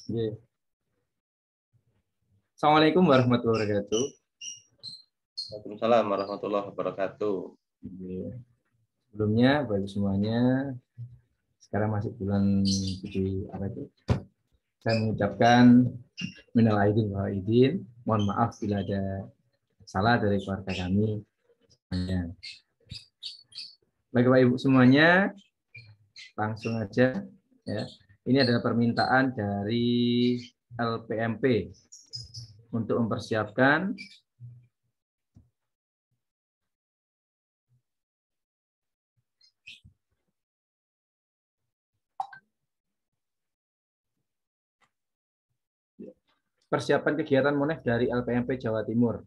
Oke. Assalamualaikum warahmatullahi wabarakatuh. Waalaikumsalam warahmatullahi wabarakatuh. Oke. Sebelumnya bagi semuanya, sekarang masih bulan suci apa itu? Saya mengucapkan minal aidin wal faizin. Mohon maaf bila ada salah dari keluarga kami. Baik Bapak Ibu semuanya, langsung aja ya. Ini adalah permintaan dari LPMP untuk mempersiapkan persiapan kegiatan MONEF dari LPMP Jawa Timur.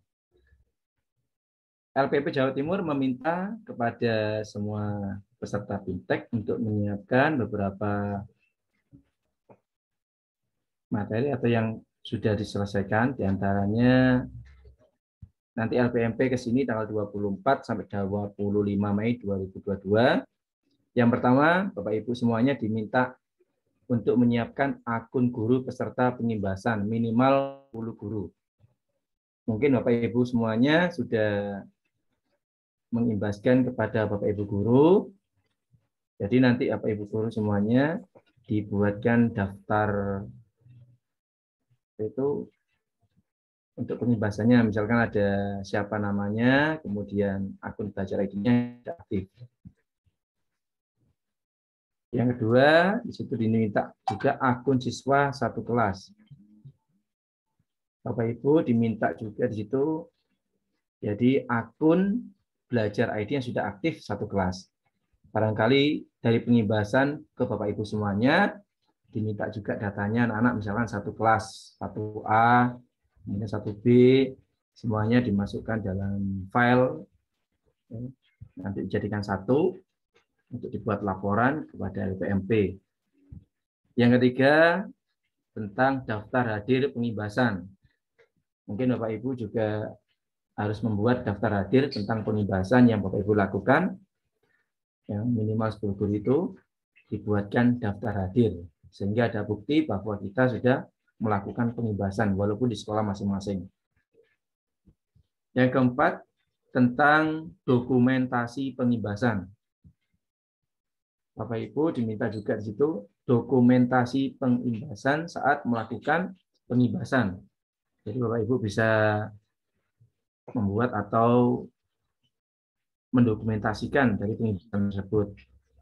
LPMP Jawa Timur meminta kepada semua peserta BIMTEK untuk menyiapkan beberapa materi atau yang sudah diselesaikan, diantaranya nanti LPMP ke sini tanggal 24 sampai 25 Mei 2022. Yang pertama, Bapak Ibu semuanya diminta untuk menyiapkan akun guru peserta pengimbasan minimal 10 guru. Mungkin Bapak Ibu semuanya sudah mengimbaskan kepada Bapak Ibu guru. Jadi nanti Bapak Ibu guru semuanya dibuatkan daftar itu untuk pengimbasannya, misalkan ada siapa namanya, kemudian akun belajar ID-nya aktif. Yang kedua, di situ diminta juga akun siswa satu kelas. Bapak Ibu diminta juga di situ jadi akun belajar ID yang sudah aktif satu kelas. Barangkali dari pengimbasan ke Bapak Ibu semuanya diminta juga datanya anak-anak misalkan satu kelas 1A, kemudian 1B, semuanya dimasukkan dalam file, nanti dijadikan satu untuk dibuat laporan kepada LPMP. Yang ketiga, tentang daftar hadir pengimbasan. Mungkin Bapak Ibu juga harus membuat daftar hadir tentang pengimbasan yang Bapak Ibu lakukan, yang minimal 10 guru itu dibuatkan daftar hadir, sehingga ada bukti bahwa kita sudah melakukan pengimbasan walaupun di sekolah masing-masing. Yang keempat, tentang dokumentasi pengimbasan. Bapak Ibu diminta juga di situ dokumentasi pengimbasan saat melakukan pengimbasan. Jadi Bapak Ibu bisa membuat atau mendokumentasikan dari pengimbasan tersebut.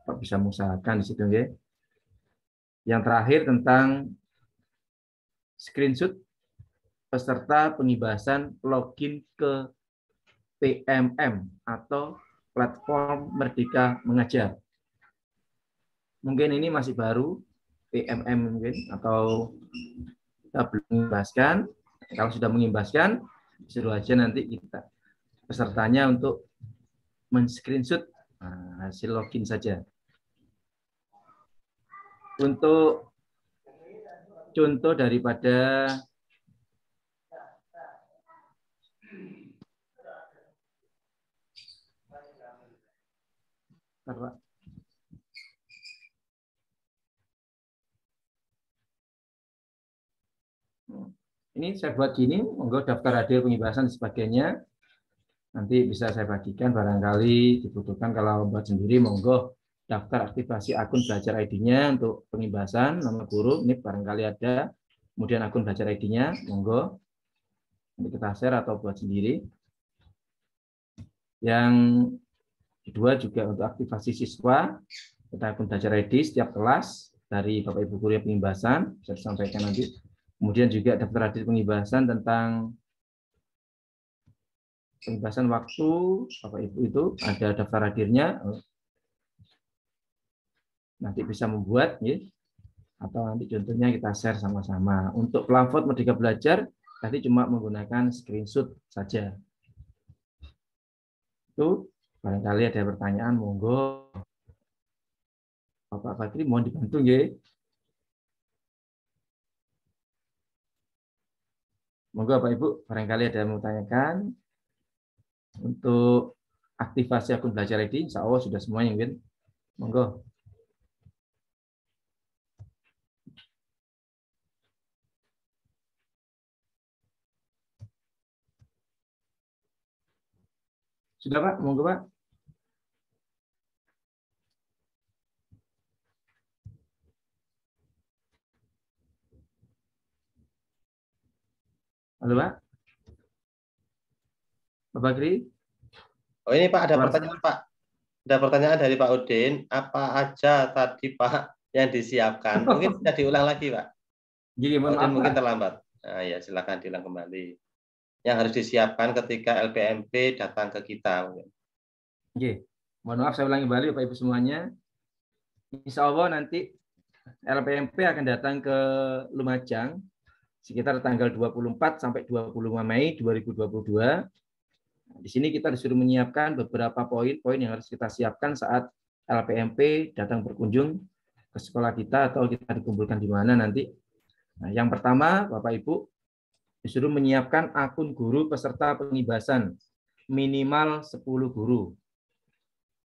Bapak bisa mengusahakan di situ, ya. Yang terakhir tentang screenshot peserta pengimbasan login ke PMM atau platform Merdeka Mengajar. Mungkin ini masih baru PMM mungkin, atau kita belum mengimbaskan. Kalau sudah mengimbaskan, suruh aja nanti kita pesertanya untuk men-screenshot hasil login saja. Untuk contoh daripada ini saya buat gini, monggo daftar hadir pengimbasan dan sebagainya. Nanti bisa saya bagikan, barangkali dibutuhkan kalau buat sendiri, monggo daftar aktivasi akun belajar ID-nya untuk pengimbasan, nama guru, ini barangkali ada. Kemudian akun belajar ID-nya, monggo. Nanti kita share atau buat sendiri. Yang kedua juga untuk aktivasi siswa, kita akun belajar ID setiap kelas dari Bapak Ibu guru yang pengimbasan, bisa disampaikan nanti. Kemudian juga daftar hadir pengimbasan tentang pengimbasan waktu Bapak Ibu itu ada daftar hadirnya, nanti bisa membuat, ya, atau nanti contohnya kita share sama-sama. Untuk platform Merdeka Belajar nanti cuma menggunakan screenshot saja. Itu barangkali ada pertanyaan, monggo Bapak Fakri mohon dibantu, ya. Monggo Bapak Ibu barangkali ada yang mau tanyakan. Untuk aktivasi akun belajar ID, insya Allah sudah semuanya, mungkin. Monggo. Sudah Pak? Monggo Pak. Halo Pak? Pak Bakri? Oh ini Pak, ada Suara pertanyaan Pak. Ada pertanyaan dari Pak Udin. Apa aja tadi Pak yang disiapkan? Mungkin bisa diulang lagi Pak. Jadi Pak mohon Udin maaf mungkin Pak. terlambat. Nah, ya silakan diulang kembali. Yang harus disiapkan ketika LPMP datang ke kita. Oke. Mohon maaf saya ulangi kembali Bapak Ibu semuanya. Insya Allah nanti LPMP akan datang ke Lumajang sekitar tanggal 24 sampai 25 Mei 2022. Di sini kita disuruh menyiapkan beberapa poin-poin yang harus kita siapkan saat LPMP datang berkunjung ke sekolah kita atau kita dikumpulkan di mana nanti. Nah, yang pertama, Bapak Ibu disuruh menyiapkan akun guru peserta pengibasan minimal 10 guru.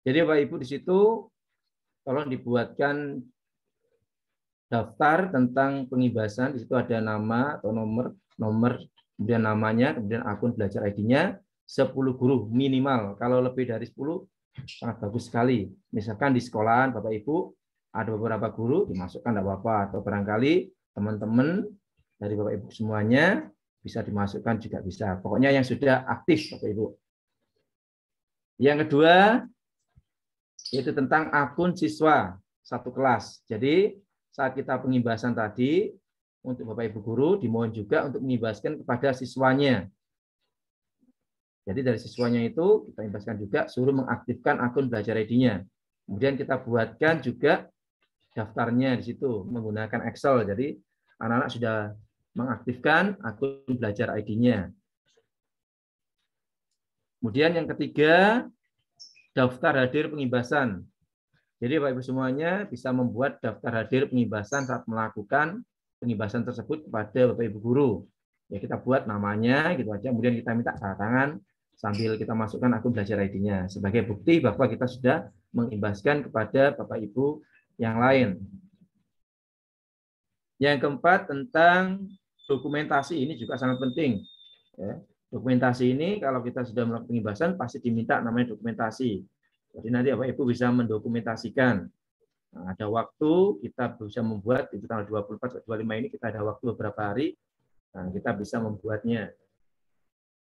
Jadi Bapak Ibu di situ tolong dibuatkan daftar tentang pengibasan. Di situ ada nama atau nomor, kemudian namanya, kemudian akun belajar ID-nya, 10 guru minimal. Kalau lebih dari 10 sangat bagus sekali. Misalkan di sekolahan Bapak Ibu ada beberapa guru dimasukkan tidak apa-apa, atau barangkali teman-teman dari Bapak Ibu semuanya bisa dimasukkan juga bisa. Pokoknya yang sudah aktif Bapak Ibu. Yang kedua yaitu tentang akun siswa satu kelas. Jadi saat kita pengibasan tadi untuk Bapak Ibu guru dimohon juga untuk mengibaskan kepada siswanya. Jadi dari siswanya itu kita ibaskan juga suruh mengaktifkan akun belajar ID-nya. Kemudian kita buatkan juga daftarnya di situ menggunakan Excel. Jadi anak-anak sudah mengaktifkan akun belajar ID-nya. Kemudian yang ketiga, daftar hadir pengibasan. Jadi Bapak Ibu semuanya bisa membuat daftar hadir pengibasan saat melakukan pengibasan tersebut kepada Bapak Ibu guru. Ya kita buat namanya gitu aja, kemudian kita minta tanda tangan sambil kita masukkan akun belajar ID-nya sebagai bukti bahwa kita sudah mengibaskan kepada Bapak Ibu yang lain. Yang keempat tentang dokumentasi, ini juga sangat penting. Ya, dokumentasi ini kalau kita sudah melakukan pengibasan pasti diminta namanya dokumentasi. Jadi nanti Bapak Ibu bisa mendokumentasikan. Nah, ada waktu kita bisa membuat itu tanggal 24 25 ini kita ada waktu beberapa hari. Nah, kita bisa membuatnya.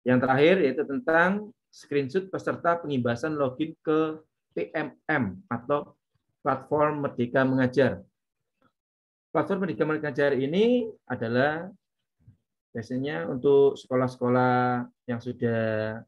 Yang terakhir yaitu tentang screenshot peserta pengibasan login ke PMM atau platform Merdeka Mengajar. Platform Merdeka Mengajar ini adalah biasanya untuk sekolah-sekolah yang sudah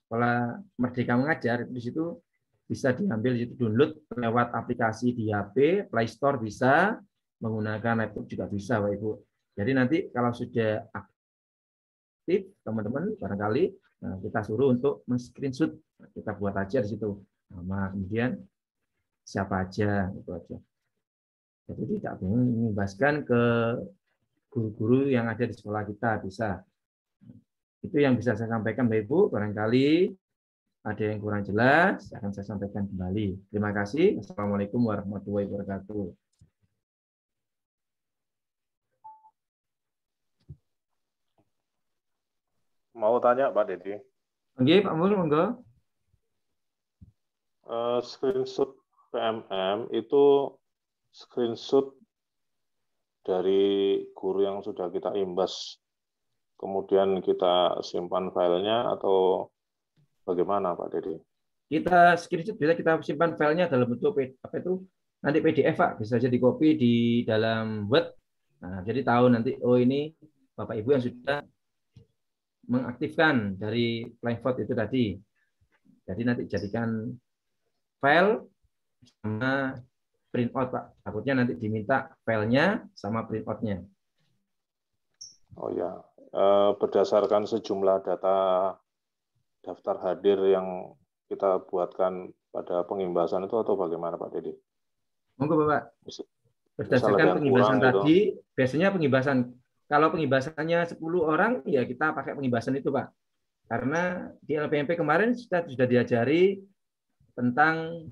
sekolah Merdeka Mengajar, di situ bisa diambil, itu download lewat aplikasi di HP, Play Store bisa, menggunakan laptop juga bisa, Bapak Ibu. Jadi nanti kalau sudah aktif, teman-teman barangkali kita suruh untuk men-screenshot, kita buat aja di situ nama, kemudian siapa aja, itu aja. Jadi tidak mengibaskan ke guru-guru yang ada di sekolah kita, bisa. Itu yang bisa saya sampaikan, Bapak Ibu. Barangkali ada yang kurang jelas, akan saya sampaikan kembali. Terima kasih. Assalamualaikum warahmatullahi wabarakatuh. Mau tanya Pak Dedi. Oke, Pak Mul, monggo. Screenshot PMM itu screenshot dari guru yang sudah kita imbas, kemudian kita simpan filenya atau bagaimana Pak Dedi? Kita screenshot, bisa kita simpan filenya dalam bentuk apa itu nanti PDF Pak, bisa jadi copy di dalam Word. Nah, jadi tahu nanti oh ini Bapak Ibu yang sudah mengaktifkan dari Flying itu tadi. Jadi nanti jadikan file sama print out Pak. Takutnya nanti diminta filenya sama print out-nya. Oh ya, berdasarkan sejumlah data daftar hadir yang kita buatkan pada pengimbasan itu atau bagaimana Pak Dedi? Monggo Bapak. Berdasarkan pengibasan kurang, tadi, gitu. Biasanya pengibasan, kalau pengibasannya 10 orang, ya kita pakai pengibasan itu Pak. Karena di LPMP kemarin sudah diajari tentang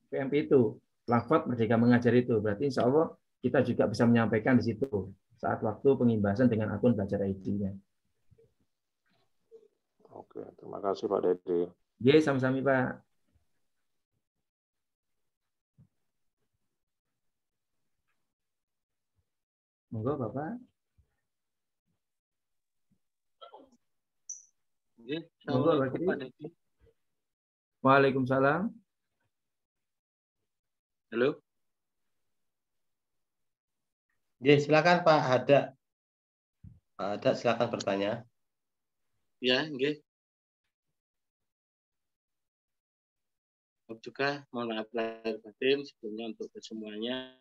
PMP itu, Platform Merdeka Mengajar itu. Berarti insya Allah kita juga bisa menyampaikan di situ saat waktu pengibasan dengan akun belajar ID-nya. Oke, terima kasih Pak Dede. Ya, sama-sama Pak. Monggo Bapak. Monggo Pak Kiri. Waalaikumsalam. Halo. Ya, silakan Pak Hada. Pak Hada, silakan bertanya. Ya, nggih. Juga mohon maaf lahir batin sebelumnya untuk kesemuanya.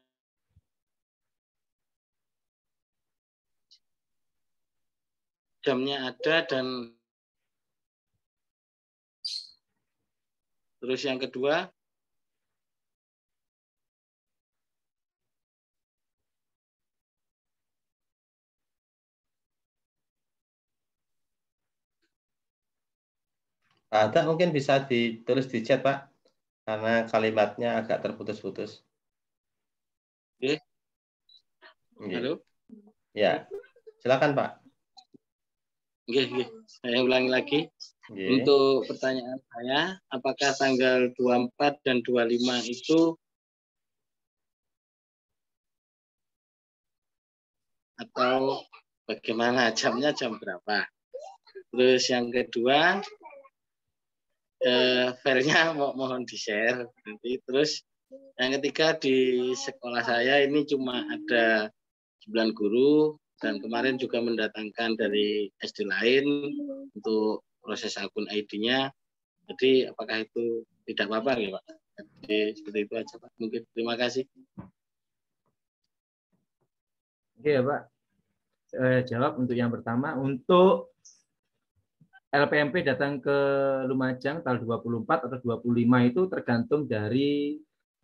Jamnya ada dan terus yang kedua Pak Hada mungkin bisa ditulis di chat Pak, karena kalimatnya agak terputus-putus. Oke. Nggih. Halo. Ya, silakan Pak. Nggih. Saya ulangi lagi. Nggih. Untuk pertanyaan saya, apakah tanggal 24 dan 25 itu atau bagaimana, jamnya jam berapa? Terus yang kedua, filenya mohon di-share nanti. Terus yang ketiga, di sekolah saya ini cuma ada 9 guru dan kemarin juga mendatangkan dari SD lain untuk proses akun ID-nya. Jadi apakah itu tidak apa-apa ya Pak? Jadi seperti itu aja Pak. Mungkin terima kasih. Oke ya Pak. Saya jawab untuk yang pertama. Untuk LPMP datang ke Lumajang tanggal 24 atau 25 itu tergantung dari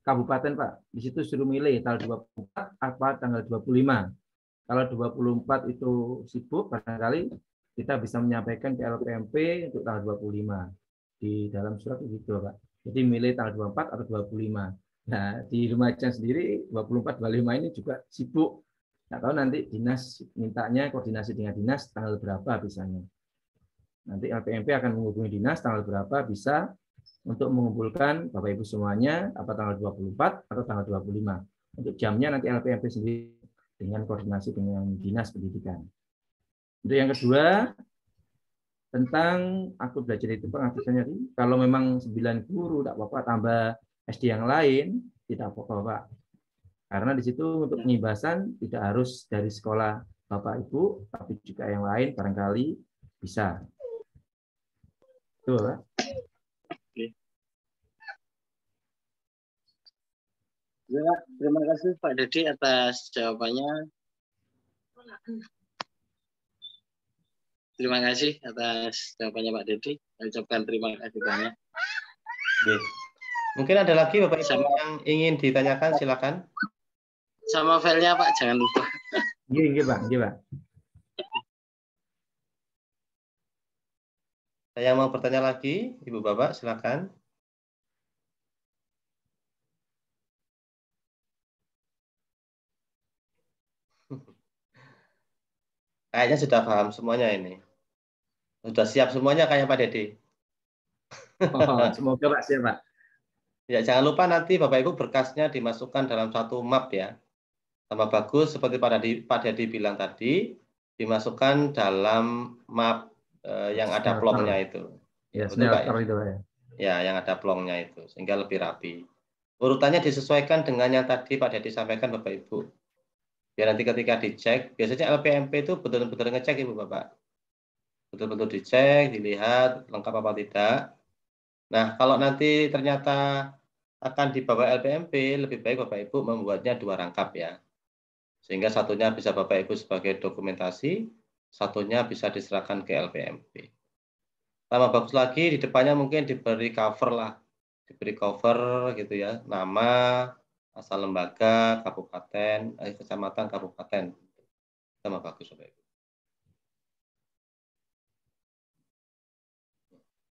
kabupaten Pak. Di situ suruh milih tanggal 24 apa tanggal 25. Kalau 24 itu sibuk, barangkali kita bisa menyampaikan ke LPMP untuk tanggal 25. Di dalam surat itu Pak. Jadi milih tanggal 24 atau 25. Nah, di Lumajang sendiri 24 25 ini juga sibuk. Nggak tahu nanti dinas mintanya koordinasi dengan dinas tanggal berapa bisanya. Nanti LPMP akan menghubungi dinas tanggal berapa bisa untuk mengumpulkan Bapak Ibu semuanya apa tanggal 24 atau tanggal 25. Untuk jamnya nanti LPMP sendiri dengan koordinasi dengan dinas pendidikan. Untuk yang kedua, tentang aku belajar itu pengaktifannya, kalau memang 9 guru tidak apa-apa, tambah SD yang lain tidak apa-apa Pak. Karena di situ untuk pengibasan tidak harus dari sekolah Bapak Ibu, tapi juga yang lain barangkali bisa. Betul Pak. Ya, terima kasih Pak Dedi atas jawabannya. Terima kasih atas jawabannya Pak Dedi. Saya ucapkan terima kasih banyak. Oke. Mungkin ada lagi Bapak Ibu yang ingin ditanyakan, silakan. Sama filenya Pak, jangan lupa. Iya Pak, iya Pak. Saya mau bertanya lagi, Ibu Bapak, silakan. Kayaknya sudah paham semuanya ini. Sudah siap semuanya kayak Pak Dede. Oh, semoga Pak siap Pak. Ya, jangan lupa nanti Bapak Ibu berkasnya dimasukkan dalam satu map ya. Sama bagus seperti Pak Dede bilang tadi, dimasukkan dalam map yang ada plongnya itu. Ya, betul Pak ya? itu ya. Ya, yang ada plongnya itu sehingga lebih rapi. Urutannya disesuaikan dengan yang tadi Pak Dede sampaikan Bapak Ibu. Biar nanti ketika dicek, biasanya LPMP itu betul-betul ngecek Ibu Bapak. Betul-betul dicek, dilihat lengkap apa tidak. Nah, kalau nanti ternyata akan dibawa LPMP, lebih baik Bapak Ibu membuatnya 2 rangkap ya. Sehingga satunya bisa Bapak Ibu sebagai dokumentasi, satunya bisa diserahkan ke LPMP. Tambah bagus lagi, di depannya mungkin diberi cover lah. Diberi cover gitu ya, nama, asal lembaga, kabupaten, kecamatan, kabupaten. Tambah bagus Bapak Ibu.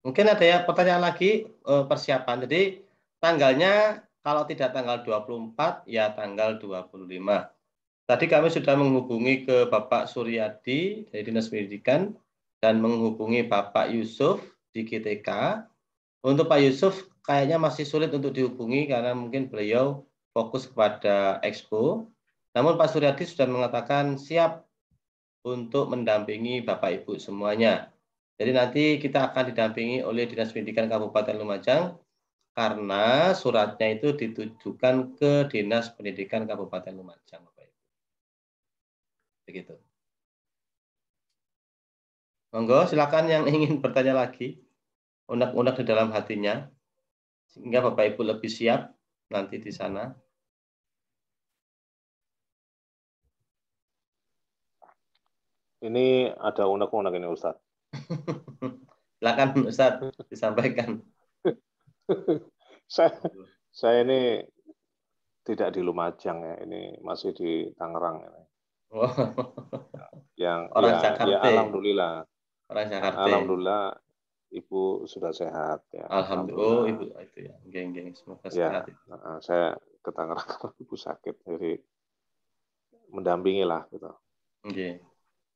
Mungkin ada ya pertanyaan lagi persiapan. Jadi tanggalnya kalau tidak tanggal 24 ya tanggal 25. Tadi kami sudah menghubungi ke Bapak Suryadi dari Dinas Pendidikan. dan menghubungi Bapak Yusuf di GTK. Untuk Pak Yusuf kayaknya masih sulit untuk dihubungi karena mungkin beliau fokus kepada Expo. Namun Pak Suryadi sudah mengatakan siap untuk mendampingi Bapak Ibu semuanya. Jadi nanti kita akan didampingi oleh Dinas Pendidikan Kabupaten Lumajang karena suratnya itu ditujukan ke Dinas Pendidikan Kabupaten Lumajang, Bapak Ibu. Begitu. Monggo silakan yang ingin bertanya lagi, unek-unek di dalam hatinya, sehingga Bapak Ibu lebih siap nanti di sana. Ini ada unek-unek ini Ustadz. Silakan Ustadz disampaikan. saya ini tidak di Lumajang ya, ini masih di Tangerang. Oh. Yang orang ya, Jakarta. ya alhamdulillah. Orang Jakarta. Alhamdulillah Ibu sudah sehat ya. Alhamdulillah. Oh, Ibu itu ya. Geng-geng semoga ya, sehat. Saya ke Tangerang karena Ibu sakit, jadi mendampingi lah gitu. Okay.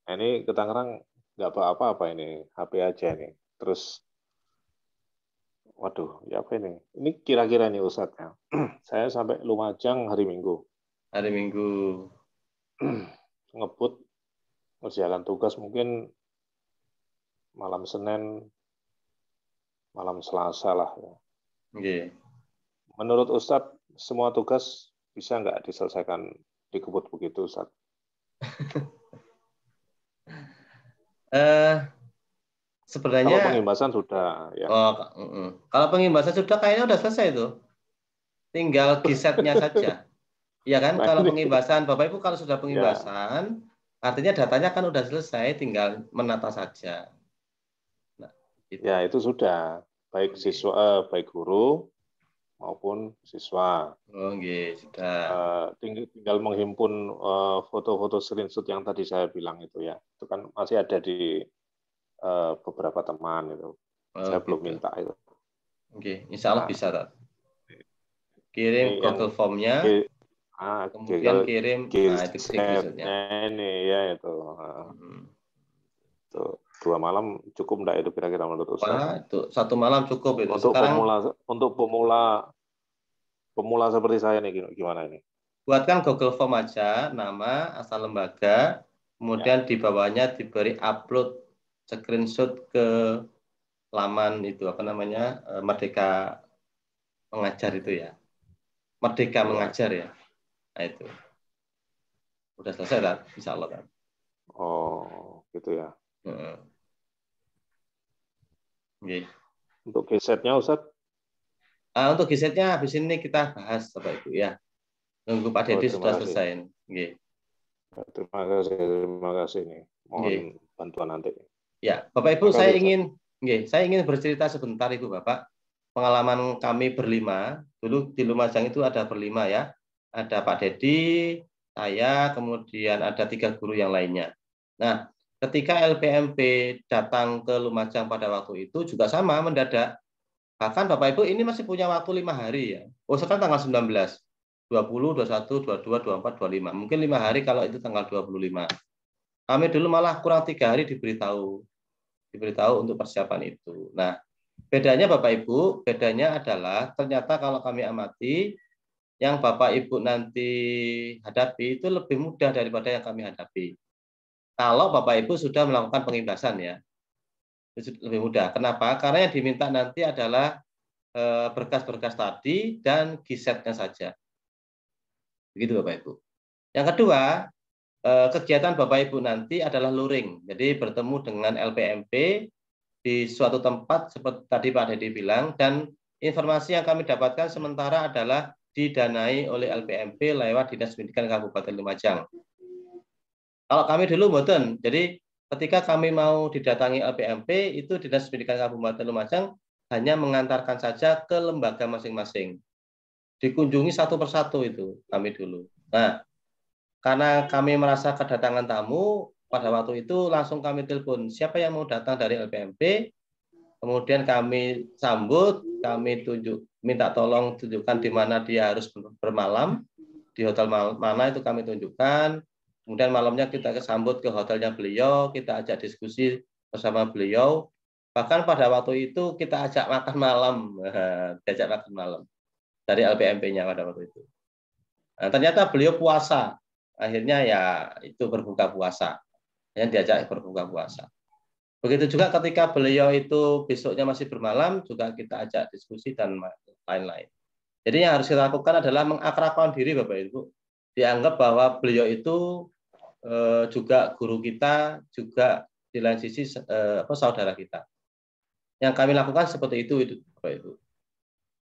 Ini ke Tangerang nggak apa-apa ini, HP aja nih. Terus waduh, ya apa ini? Ini kira-kira nih Ustadz ya. Saya sampai Lumajang hari Minggu. Hari Minggu. Ngebut, ngerjakan tugas mungkin malam Senin, malam Selasa lah. Ya. Okay. Menurut Ustadz, semua tugas bisa nggak diselesaikan dikebut begitu, Ustadz? Sebenarnya kalau pengimbasan sudah ya. Kalau pengimbasan sudah kayaknya udah selesai itu. Tinggal gisetnya saja. Iya kan? Nah, kalau ini, pengimbasan Bapak Ibu kalau sudah pengimbasan, artinya datanya kan udah selesai, tinggal menata saja. Nah, gitu. Ya, itu sudah baik siswa baik guru maupun siswa. Oh, sudah. Tinggal menghimpun foto-foto screenshot yang tadi saya bilang itu ya. Itu kan masih ada di beberapa teman itu. Saya belum minta itu. Oke, insya Allah bisa. Tak? Kirim Google Form-nya, kemudian kirim itu ini ya itu. Itu 2 malam cukup enggak itu kira-kira menurut Ustaz? Itu 1 malam cukup itu. Untuk pemula seperti saya nih gimana ini? Buatkan Google Form aja, nama, asal lembaga, kemudian di bawahnya diberi upload screenshot ke laman itu Merdeka Mengajar itu ya. Merdeka Mengajar ya. Nah itu. Udah selesai kan? Insya Allah kan. Oh, gitu ya. Okay. Untuk gesetnya Ustaz? Untuk gesetnya habis ini kita bahas Bapak Ibu ya. Nunggu Pak Dedi sudah selesai. Okay. Terima kasih nih. Mohon bantuan nanti. Ya, Bapak Ibu, saya ingin bercerita sebentar Ibu Bapak. Pengalaman kami berlima, dulu di Lumajang itu ada berlima ya. Ada Pak Dedi, saya, kemudian ada 3 guru yang lainnya. Nah, ketika LPMP datang ke Lumajang pada waktu itu juga sama mendadak. Bahkan Bapak Ibu ini masih punya waktu 5 hari ya. Oh, sekarang tanggal 19, 20, 21, 22, 24, 25. Mungkin 5 hari kalau itu tanggal 25. Kami dulu malah kurang 3 hari diberitahu untuk persiapan itu. Nah, bedanya Bapak Ibu, bedanya adalah ternyata kalau kami amati, yang Bapak Ibu nanti hadapi itu lebih mudah daripada yang kami hadapi. Kalau Bapak Ibu sudah melakukan pengimbasan ya, itu lebih mudah. Kenapa? Karena yang diminta nanti adalah berkas-berkas tadi dan gisetnya saja. Begitu Bapak Ibu. Yang kedua, kegiatan Bapak Ibu nanti adalah luring. Jadi bertemu dengan LPMP di suatu tempat seperti tadi Pak Dedi bilang, dan informasi yang kami dapatkan sementara adalah didanai oleh LPMP lewat Dinas Pendidikan Kabupaten Lumajang. Kalau kami dulu mboten. Jadi ketika kami mau didatangi LPMP, itu Dinas Pendidikan Kabupaten Lumajang hanya mengantarkan saja ke lembaga masing-masing. Dikunjungi satu persatu itu kami dulu. Nah, karena kami merasa kedatangan tamu, pada waktu itu langsung kami telepon, siapa yang mau datang dari LPMP, kemudian kami sambut, kami minta tolong tunjukkan di mana dia harus bermalam, di hotel mana itu kami tunjukkan, kemudian malamnya kita sambut ke hotelnya beliau, kita ajak diskusi bersama beliau. Bahkan pada waktu itu kita ajak makan malam, diajak makan malam dari LPMP-nya pada waktu itu. Nah, ternyata beliau puasa, akhirnya ya itu berbuka puasa, yang diajak berbuka puasa. Begitu juga ketika beliau itu besoknya masih bermalam, juga kita ajak diskusi dan lain-lain. Jadi yang harus kita lakukan adalah mengakrabkan diri, Bapak Ibu. Dianggap bahwa beliau itu juga guru kita, juga di lain sisi saudara kita. Yang kami lakukan seperti itu Bapak Ibu.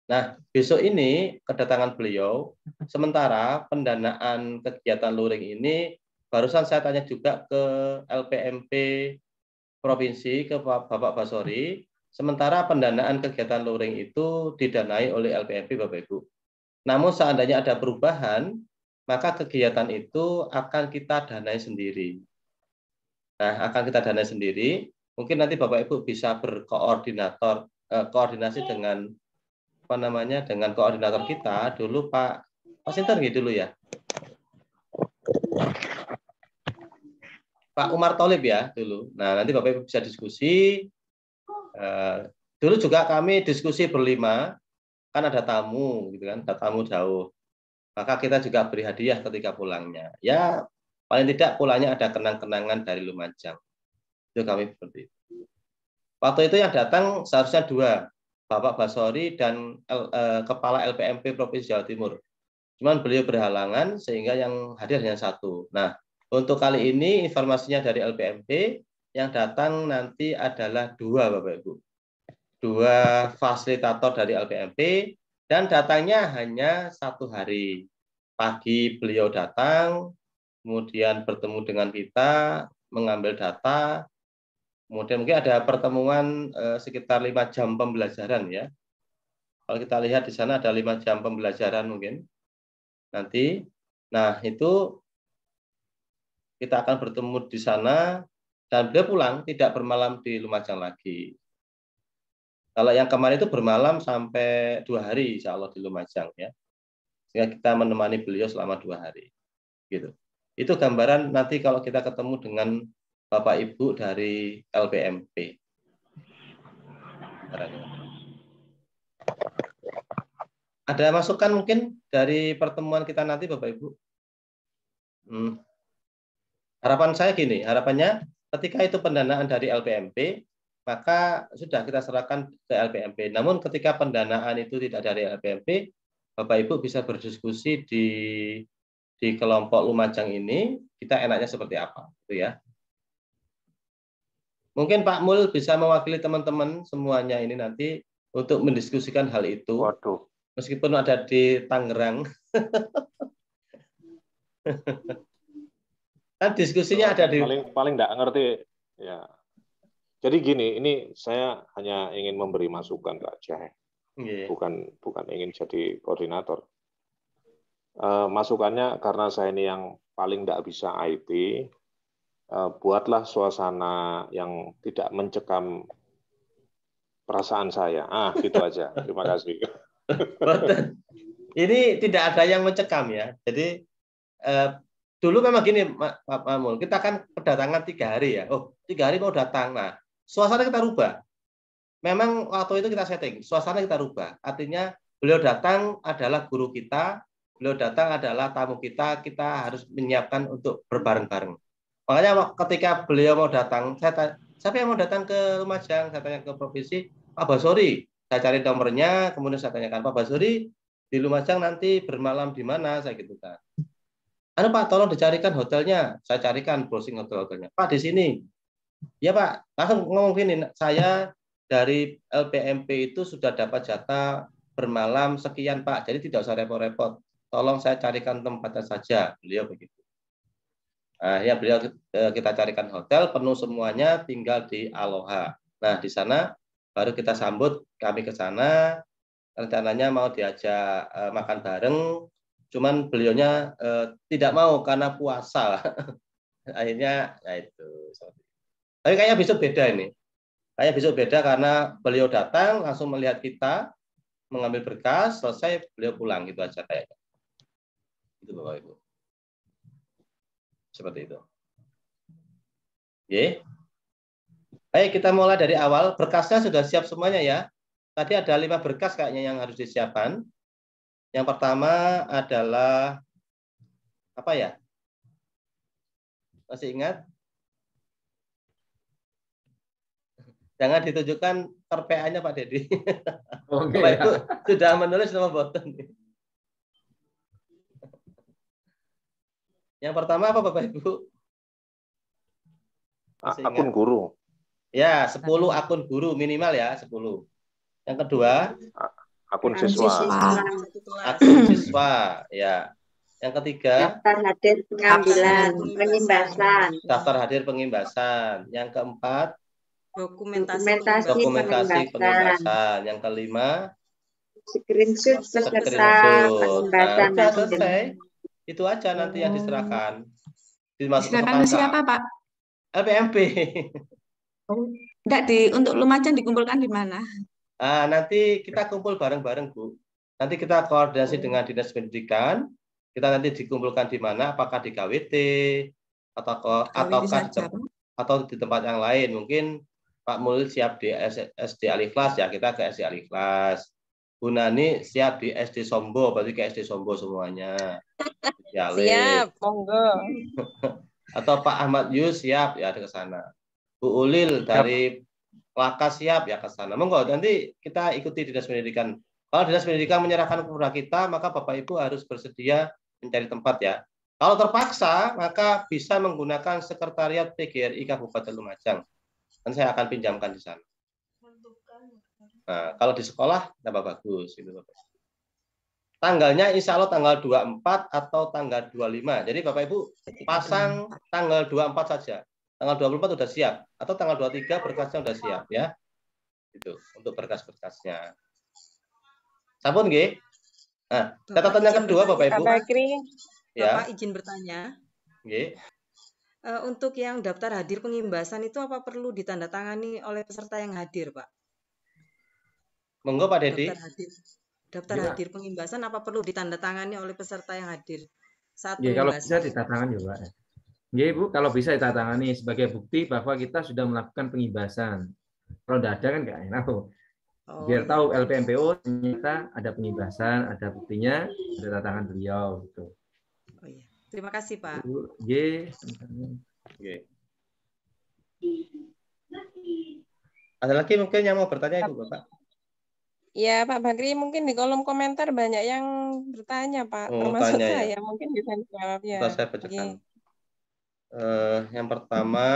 Nah, besok ini kedatangan beliau, sementara pendanaan kegiatan luring ini, barusan saya tanya juga ke LPMP Provinsi, ke Bapak Basori, sementara pendanaan kegiatan luring itu didanai oleh LPMP Bapak Ibu. Namun seandainya ada perubahan, maka kegiatan itu akan kita danai sendiri. Nah, akan kita danai sendiri. Mungkin nanti Bapak Ibu bisa koordinasi dengan dengan koordinator kita dulu Pak Sinten gitu dulu ya. Pak Umar Tholib ya dulu. Nah, nanti Bapak Ibu bisa diskusi. Dulu juga kami diskusi berlima, kan ada tamu gitu kan, ada tamu jauh. Maka kita juga beri hadiah ketika pulangnya. Ya, paling tidak pulangnya ada kenang-kenangan dari Lumajang. Itu kami seperti itu. Waktu itu yang datang seharusnya 2, Bapak Basori dan Kepala LPMP Provinsi Jawa Timur. Cuman beliau berhalangan sehingga yang hadir hanya 1. Nah, untuk kali ini informasinya dari LPMP yang datang nanti adalah 2 Bapak Ibu. 2 fasilitator dari LPMP dan datangnya hanya 1 hari. Pagi beliau datang, kemudian bertemu dengan kita, mengambil data. Kemudian mungkin ada pertemuan sekitar 5 jam pembelajaran ya. Kalau kita lihat di sana ada 5 jam pembelajaran mungkin nanti. Nah itu kita akan bertemu di sana dan beliau pulang tidak bermalam di Lumajang lagi. Kalau yang kemarin itu bermalam sampai 2 hari insya Allah di Lumajang ya. Sehingga kita menemani beliau selama 2 hari. Gitu. Itu gambaran nanti kalau kita ketemu dengan Bapak Ibu dari LPMP. Ada masukan mungkin dari pertemuan kita nanti Bapak Ibu? Harapan saya gini, harapannya ketika itu pendanaan dari LPMP, maka sudah kita serahkan ke LPMP. Namun ketika pendanaan itu tidak dari LPMP, Bapak Ibu bisa berdiskusi di kelompok Lumajang ini, kita enaknya seperti apa, gitu ya. Mungkin Pak Mul bisa mewakili teman-teman semuanya ini nanti untuk mendiskusikan hal itu. Waduh. Meskipun ada di Tangerang. Kan diskusinya ada di paling enggak ngerti ya. Jadi gini, ini saya hanya ingin memberi masukan Kak Jai. Yeah. Bukan ingin jadi koordinator. Masukannya karena saya ini yang paling enggak bisa IT, buatlah suasana yang tidak mencekam perasaan saya. Gitu aja. Terima kasih. Ini tidak ada yang mencekam ya. Jadi dulu memang gini, Pak Mamul, kita kan kedatangan 3 hari ya. 3 hari mau datang. Nah, suasana kita rubah. Memang waktu itu kita setting, suasana kita rubah. Artinya beliau datang adalah guru kita, beliau datang adalah tamu kita harus menyiapkan untuk berbareng-bareng. Makanya ketika beliau mau datang, saya tanya, siapa yang mau datang ke Lumajang? Saya tanya ke provinsi, Pak Basori. Saya cari nomornya, kemudian saya tanyakan, Pak Basori, di Lumajang nanti bermalam di mana? Saya gitu kan. Pak, tolong dicarikan hotelnya. Saya carikan browsing hotel-hotelnya. Pak, di sini. Ya Pak, langsung ngomong gini, saya dari LPMP itu sudah dapat jatah bermalam sekian Pak, jadi tidak usah repot-repot. Tolong saya carikan tempatnya saja. Beliau begitu. Ya beliau kita carikan hotel penuh semuanya, tinggal di Aloha. Nah di sana baru kita sambut, kami ke sana, rencananya mau diajak makan bareng, cuman beliaunya tidak mau karena puasa. Akhirnya ya itu. Tapi kayaknya besok beda ini. Kayaknya besok beda karena beliau datang langsung melihat kita, mengambil berkas, selesai beliau pulang gitu aja kayaknya. Itu Bapak Ibu. Seperti itu. Oke. Baik, kita mulai dari awal. Berkasnya sudah siap semuanya ya. Tadi ada 5 berkas kayaknya yang harus disiapkan. Yang pertama adalah apa ya? Masih ingat? Jangan ditunjukkan PA-nya Pak Dedi. Oke, Bapak Ibu ya. sudah menulis nama boten. Yang pertama apa Bapak Ibu? Masih ingat? Akun guru. Ya, 10 akun guru minimal ya, 10. Yang kedua, Akun siswa. akun siswa. Ya. Yang ketiga, Daftar hadir pengambilan, pengimbasan. daftar hadir pengimbasan. Yang keempat, Dokumentasi dokumentasi pengimbasan. pengimbasan. Yang kelima, Screenshot peserta screenshot. pengimbasan. Nah, sudah selesai. Itu aja nanti yang diserahkan. Dimasuk ke Silakan sepangka. siapa, Pak? LPMP. Enggak untuk Lumajang dikumpulkan di mana? Nanti kita kumpul bareng-bareng, Bu. Nanti kita koordinasi dengan Dinas Pendidikan. Kita nanti dikumpulkan di mana? Apakah di KWT atau di tempat yang lain? Mungkin Pak Mul siap di SD Aliflas ya, kita ke SD Aliflas. Bu Nani siap di SD Sombo, berarti ke SD Sombo semuanya. Siap, monggo. Atau Pak Ahmad Yus siap ya ke sana. Bu Ulil dari Laka siap ya ke sana. Monggo nanti kita ikuti Dinas Pendidikan. Kalau Dinas Pendidikan menyerahkan kepada kita, maka Bapak Ibu harus bersedia mencari tempat ya. Kalau terpaksa, maka bisa menggunakan Sekretariat PGRI Kabupaten Lumajang. Dan saya akan pinjamkan di sana. Nah, kalau di sekolah, tambah bagus. Gitu, Bapak. Tanggalnya insya Allah tanggal 24 atau tanggal 25. Jadi Bapak Ibu pasang tanggal 24 saja. Tanggal 24 sudah siap. Atau tanggal 23 berkasnya sudah siap ya. Itu untuk berkas-berkasnya. Sampun nggih? Nah, catatan yang kedua Bapak Ibu. Ya. Bapak izin bertanya. Nggih. Untuk yang daftar hadir pengimbasan itu apa perlu ditandatangani oleh peserta yang hadir, Pak? Monggo Pak Dedi. Daftar hadir pengimbasan apa perlu ditandatangani oleh peserta yang hadir saat Ya, kalau pengimbasan? bisa ditandatangani ya, Pak. Ya, Ibu, kalau bisa ditandatangani sebagai bukti bahwa kita sudah melakukan pengimbasan. Kalau tidak ada kan nggak enak. Biar tahu LPMPO ternyata ada pengimbasan, ada buktinya, ada tangan beliau gitu. Oh iya. Terima kasih, Pak. Ye. Ada lagi mungkin yang mau bertanya Ibu Bapak? Ya Pak Bakri, mungkin di kolom komentar banyak yang bertanya Pak, termasuk tanya, saya. Mungkin bisa dijawab ya. Saya bacakan. Yang pertama,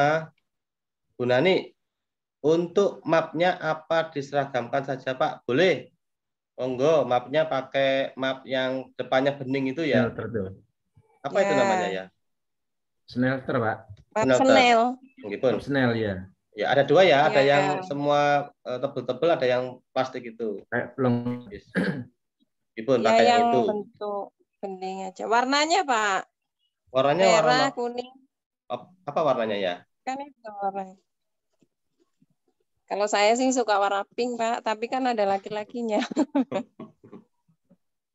Bu Nani, untuk mapnya apa diseragamkan saja Pak? Boleh. Monggo, mapnya pakai map yang depannya bening itu ya. Apa itu namanya ya? Smelter, Pak. Snell. Snell ya. Ya, ada dua ya, ada yang semua tebel-tebel, ada yang plastik itu. Kayak pelong. Pakai yang itu. Bentuk bening aja. Warnanya Pak? Warnanya merah, kuning. Apa warnanya ya? Kan itu warnanya. Kalau saya sih suka warna pink Pak, tapi kan ada laki-lakinya.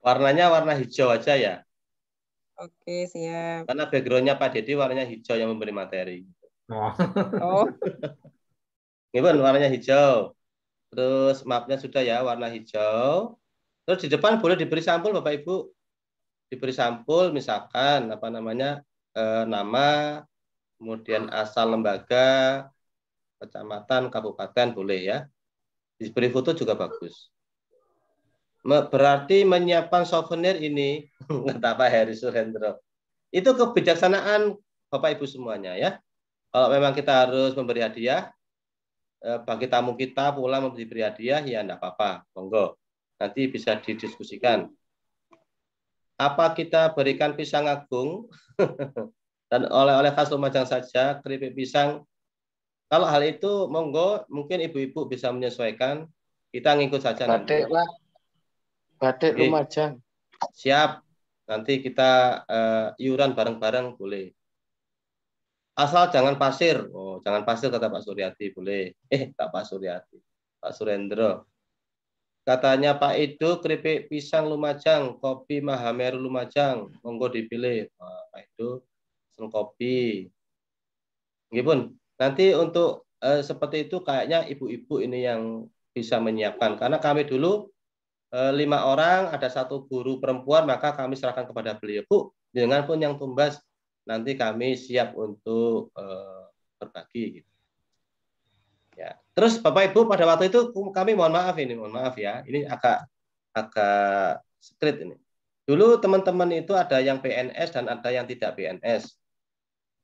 Warnanya warna hijau aja ya? Oke, siap. Karena background-nya Pak Dedi warnanya hijau yang memberi materi. Oh. Gimana warnanya hijau. Terus mapnya sudah ya warna hijau. Terus di depan boleh diberi sampul Bapak Ibu. Diberi sampul misalkan apa namanya nama, kemudian asal lembaga, kecamatan, kabupaten boleh ya. Diberi foto juga bagus. Berarti menyiapkan souvenir ini kata Pak Heri Surendro. Itu kebijaksanaan Bapak Ibu semuanya ya. Kalau memang kita harus memberi hadiah, bagi tamu kita pulang memberi hadiah, ya enggak apa-apa, monggo. Nanti bisa didiskusikan. Apa kita berikan pisang agung dan oleh-oleh khas Lumajang saja, keripik pisang. Kalau hal itu, monggo, mungkin ibu-ibu bisa menyesuaikan. Kita ngikut saja. Batik lah. Batik Lumajang. Siap. Nanti kita iuran bareng-bareng boleh. Asal jangan pasir. Oh, jangan pasir kata Pak Suryati, boleh. Tak Pak Suryati. Pak Surendro. Katanya Pak Edo, keripik pisang Lumajang, kopi Mahameru Lumajang. Monggo dipilih. Pak Edo, pesen kopi. Nggih, Bun. Nanti untuk seperti itu kayaknya ibu-ibu ini yang bisa menyiapkan. Karena kami dulu 5 orang, ada 1 guru perempuan, maka kami serahkan kepada beliau. Bu, dengan pun yang tumbas, nanti kami siap untuk berbagi. Gitu. Ya. Terus Bapak Ibu pada waktu itu kami mohon maaf ya, ini agak sekret ini. Dulu teman-teman itu ada yang PNS dan ada yang tidak PNS.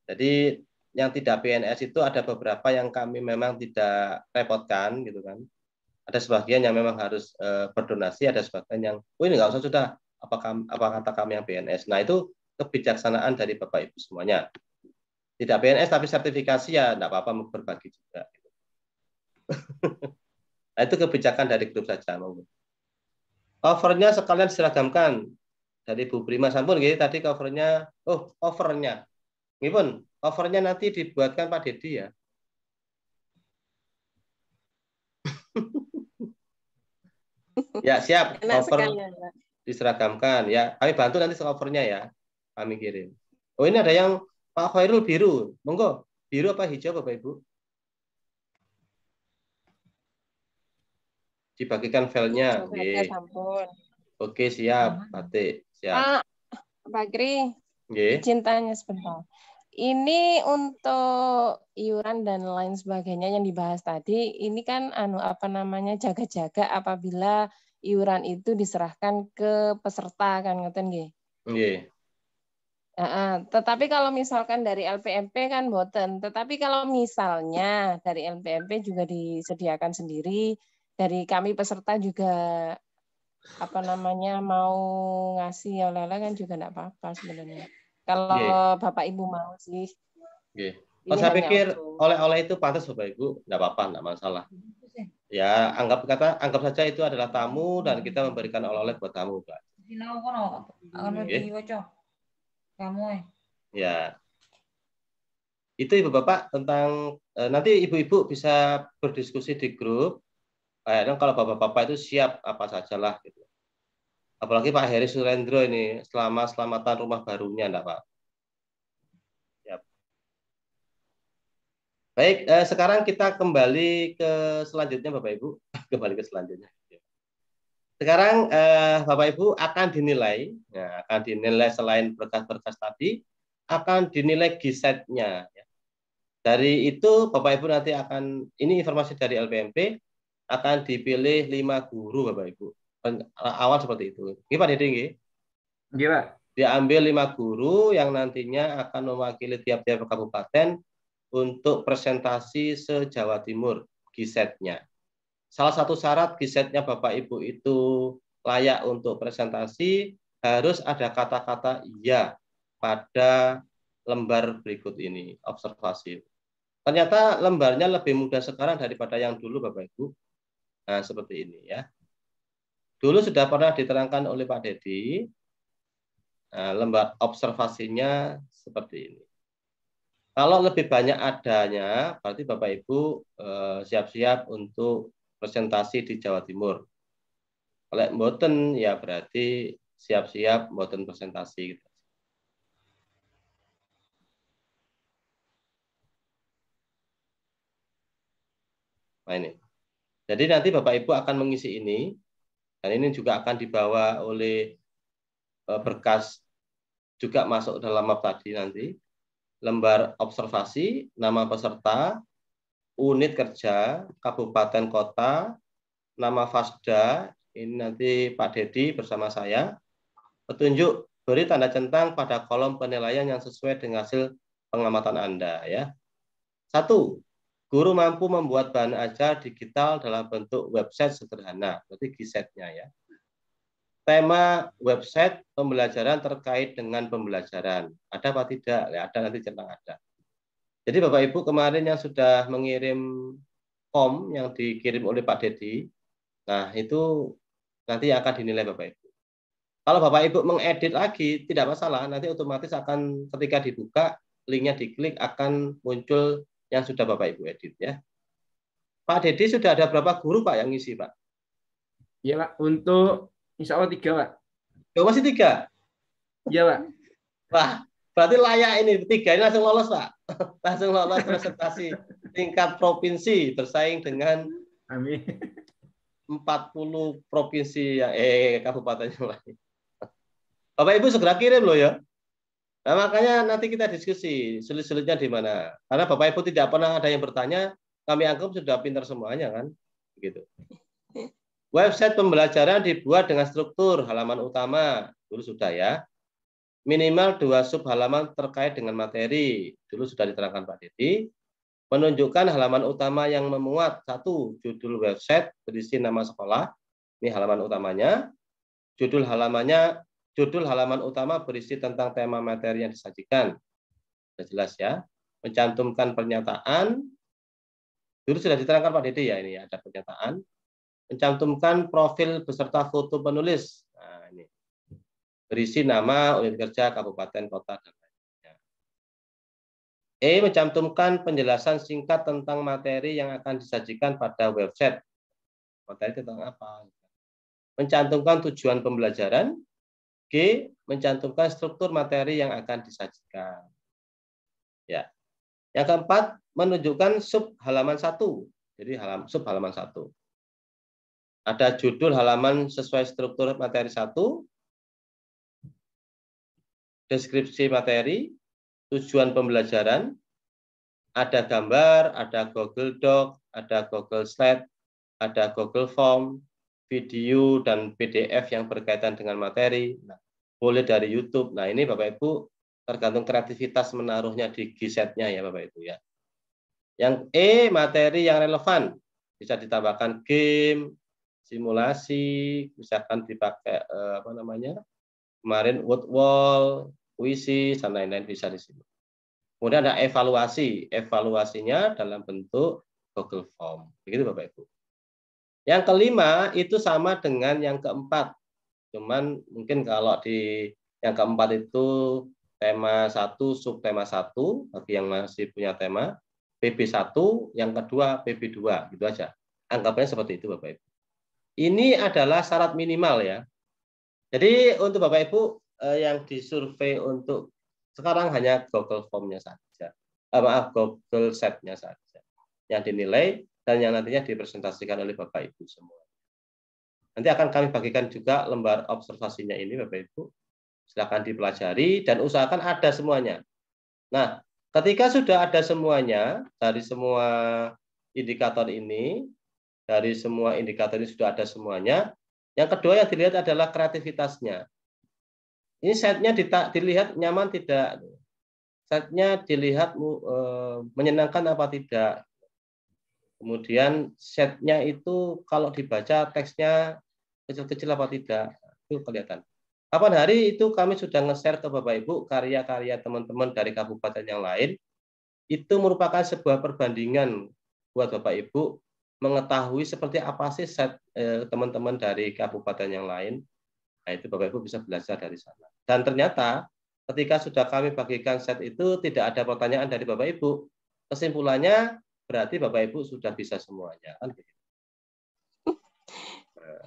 Jadi yang tidak PNS itu ada beberapa yang kami memang tidak repotkan gitu kan. Ada sebagian yang memang harus berdonasi, ada sebagian yang ini nggak usah sudah apa kata kami yang PNS. Nah itu kebijaksanaan dari Bapak Ibu semuanya. Tidak PNS tapi sertifikasi ya enggak apa-apa berbagi juga. Nah, itu kebijakan dari grup saja. Covernya sekalian diseragamkan dari Bu Prima sampun gitu tadi covernya. Oh, covernya. Gimana? Covernya nanti dibuatkan Pak Dedi ya. Ya siap. Cover diseragamkan ya. Kami bantu nanti covernya ya. Kami kirim. Oh ini ada yang Pak Khairul biru. Monggo. Biru apa hijau Bapak Ibu? Dibagikan filenya. Oke siap. Batik. Siap. Pak Bagri. Nggih. Izin tanya sebentar. Ini untuk iuran dan lain sebagainya yang dibahas tadi, ini kan jaga-jaga apabila iuran itu diserahkan ke peserta kan ngoten nggih. Nggih. Tetapi kalau misalkan dari LPMP kan boten, tetapi kalau misalnya dari LPMP juga disediakan sendiri, dari kami peserta juga mau ngasih oleh-oleh kan juga enggak apa-apa sebenarnya. Kalau Bapak Ibu mau sih. Oh, saya pikir oleh-oleh itu pantas Bapak Ibu, enggak apa-apa, enggak masalah. Ya, anggap saja itu adalah tamu dan kita memberikan oleh-oleh buat tamu, Pak. Ya. Itu Ibu Bapak tentang nanti Ibu-ibu bisa berdiskusi di grup. Kayaknya kalau Bapak-bapak itu siap apa sajalah gitu. Apalagi Pak Heri Surendro ini selamatan rumah barunya enggak Pak. Siap. Baik, sekarang kita kembali ke selanjutnya Bapak Ibu. Kembali ke selanjutnya. Sekarang Bapak Ibu akan dinilai, selain berkas-berkas tadi, akan dinilai GSET-nya. Dari itu Bapak Ibu nanti ini informasi dari LPMP, akan dipilih 5 guru Bapak Ibu. Awal seperti itu. Ini Pak Dede nggih? Nggih, Pak. Diambil 5 guru yang nantinya akan mewakili tiap-tiap kabupaten untuk presentasi se-Jawa Timur GSET-nya. Salah satu syarat GSET-nya Bapak Ibu itu layak untuk presentasi, harus ada kata-kata iya pada lembar berikut ini, observasi. Ternyata lembarnya lebih mudah sekarang daripada yang dulu Bapak Ibu. Nah, seperti ini ya. Dulu sudah pernah diterangkan oleh Pak Dedi, lembar observasinya seperti ini. Kalau lebih banyak adanya, berarti Bapak Ibu siap-siap untuk presentasi di Jawa Timur. Kalau mboten ya berarti siap-siap mboten presentasi. Nah ini. Jadi nanti Bapak Ibu akan mengisi ini, dan ini juga akan dibawa oleh berkas juga masuk dalam map tadi nanti. Lembar observasi, nama peserta, unit kerja, kabupaten kota, nama Fasda, ini nanti Pak Dedi bersama saya. Petunjuk, beri tanda centang pada kolom penilaian yang sesuai dengan hasil pengamatan Anda. Ya. 1. Guru mampu membuat bahan ajar digital dalam bentuk website sederhana, berarti GSET-nya ya. Tema website pembelajaran terkait dengan pembelajaran. Ada apa tidak? Ya, ada, nanti centang ada. Jadi Bapak Ibu kemarin yang sudah mengirim form yang dikirim oleh Pak Dedi, nah itu nanti akan dinilai Bapak Ibu. Kalau Bapak Ibu mengedit lagi, tidak masalah, nanti otomatis akan ketika dibuka, linknya diklik akan muncul yang sudah Bapak Ibu edit ya. Pak Dedi sudah ada berapa guru Pak yang ngisi Pak? Iya Pak, untuk insya Allah 3 Pak. Oh, masih 3? Iya Pak. Wah, berarti layak ini 3 ini langsung lolos Pak. Langsung lolos presentasi tingkat provinsi bersaing dengan Amin. 40 provinsi yang kabupaten yang lain. Bapak Ibu segera kirim loh ya. Nah, makanya nanti kita diskusi sulit-sulitnya di mana. Karena Bapak Ibu tidak pernah ada yang bertanya, kami anggap sudah pintar semuanya kan. Begitu. Website pembelajaran dibuat dengan struktur halaman utama, dulu sudah ya. Minimal 2 sub halaman terkait dengan materi, dulu sudah diterangkan Pak Dedi. Menunjukkan halaman utama yang memuat 1 judul website berisi nama sekolah, ini halaman utamanya. Judul halaman utama berisi tentang tema materi yang disajikan. Sudah jelas ya. Mencantumkan pernyataan. Dulu sudah diterangkan Pak Dede ya, ini ada pernyataan. Mencantumkan profil beserta foto penulis. Nah, ini. Berisi nama, unit kerja, kabupaten, kota, dan lainnya. Mencantumkan penjelasan singkat tentang materi yang akan disajikan pada website. Materi tentang apa? Mencantumkan tujuan pembelajaran. G. Mencantumkan struktur materi yang akan disajikan. Ya. Yang keempat, menunjukkan sub halaman 1. Jadi sub halaman 1. Ada judul halaman sesuai struktur materi 1. Deskripsi materi, tujuan pembelajaran, ada gambar, ada Google Doc, ada Google Slide, ada Google Form, video dan PDF yang berkaitan dengan materi. Nah, boleh dari YouTube. Nah, ini Bapak Ibu tergantung kreativitas menaruhnya di G-set-nya ya Bapak Ibu ya. Yang materi yang relevan bisa ditambahkan game, simulasi, misalkan dipakai kemarin wood wall, puisi, dan lain-lain bisa di sini. Kemudian ada evaluasi, evaluasinya dalam bentuk Google Form. Begitu Bapak Ibu. Yang kelima itu sama dengan yang keempat. Cuman mungkin kalau di yang keempat itu tema 1, subtema 1 bagi yang masih punya tema, PB1, yang kedua PB2, gitu aja. Anggapnya seperti itu Bapak Ibu. Ini adalah syarat minimal ya. Jadi untuk Bapak Ibu yang disurvei untuk sekarang hanya Google Form-nya saja. Google Set-nya saja. Yang dinilai dan yang nantinya dipresentasikan oleh Bapak Ibu semua. Nanti akan kami bagikan juga lembar observasinya ini Bapak Ibu. Silakan dipelajari dan usahakan ada semuanya. Nah, ketika sudah ada semuanya, dari semua indikator ini sudah ada semuanya, yang kedua yang dilihat adalah kreativitasnya. Ini setnya dilihat nyaman tidak, setnya dilihat menyenangkan apa tidak. Kemudian setnya itu kalau dibaca teksnya kecil-kecil apa tidak, itu kelihatan. Kapan hari itu kami sudah nge-share ke Bapak Ibu karya-karya teman-teman dari kabupaten yang lain. Itu merupakan sebuah perbandingan buat Bapak Ibu mengetahui seperti apa sih set teman-teman dari kabupaten yang lain. Nah, itu Bapak Ibu bisa belajar dari sana. Dan ternyata ketika sudah kami bagikan set itu tidak ada pertanyaan dari Bapak Ibu. Kesimpulannya berarti Bapak Ibu sudah bisa semuanya kan begitu.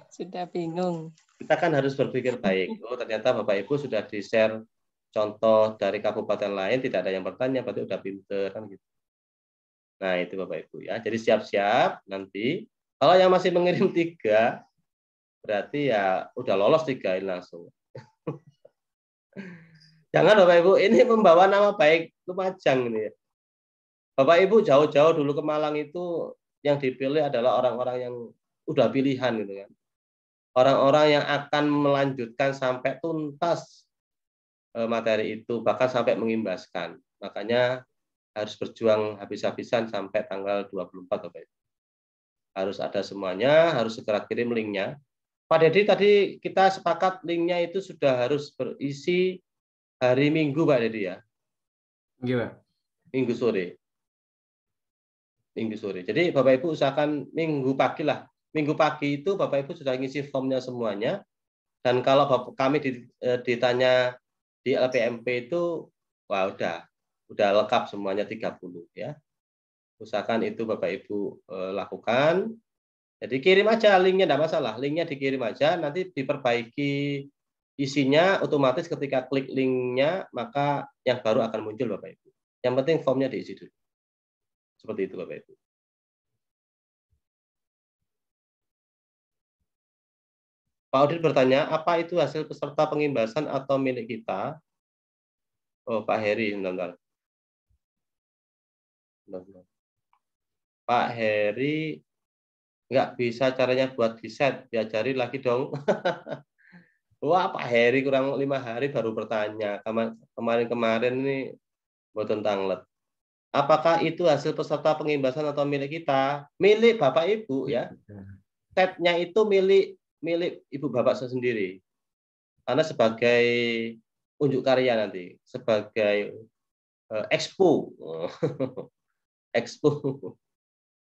Sudah bingung. Kita kan harus berpikir baik. Oh, ternyata Bapak Ibu sudah di-share contoh dari kabupaten lain, tidak ada yang bertanya, berarti udah pinter kan gitu. Nah, itu Bapak Ibu ya. Jadi siap-siap nanti. Kalau yang masih mengirim 3, berarti ya udah lolos 3 ini langsung. Jangan Bapak Ibu, ini membawa nama baik Lumajang ini ya. Bapak Ibu jauh-jauh dulu ke Malang itu yang dipilih adalah orang-orang yang udah pilihan gitu kan. Orang-orang yang akan melanjutkan sampai tuntas materi itu, bahkan sampai mengimbaskan. Makanya harus berjuang habis-habisan sampai tanggal 24 Bapak Ibu. Harus ada semuanya, harus segera kirim linknya. Pak Dedi tadi kita sepakat linknya itu sudah harus berisi hari Minggu Pak Dedi ya. Iya, Minggu sore. Minggu sore. Jadi Bapak Ibu usahakan Minggu pagi lah. Minggu pagi itu Bapak Ibu sudah ngisi formnya semuanya. Dan kalau kami ditanya di LPMP itu, wah udah lengkap semuanya 30 ya. Usahakan itu Bapak Ibu lakukan. Jadi kirim aja linknya, tidak masalah. Linknya dikirim aja, nanti diperbaiki isinya otomatis ketika klik linknya, maka yang baru akan muncul Bapak Ibu. Yang penting formnya diisi dulu. Seperti itu Bapak Ibu. Pak Udin bertanya, apa itu hasil peserta pengimbasan atau milik kita? Oh, Pak Heri, bentar. Pak Heri, nggak bisa caranya buat di-set, diajari lagi dong. Wah, Pak Heri kurang 5 hari baru bertanya. Kemarin-kemarin ini boten tanglet. Apakah itu hasil peserta pengimbasan atau milik kita? Milik Bapak Ibu ya. Setnya itu milik Ibu Bapak sendiri. Karena sebagai unjuk karya nanti, sebagai expo. Expo.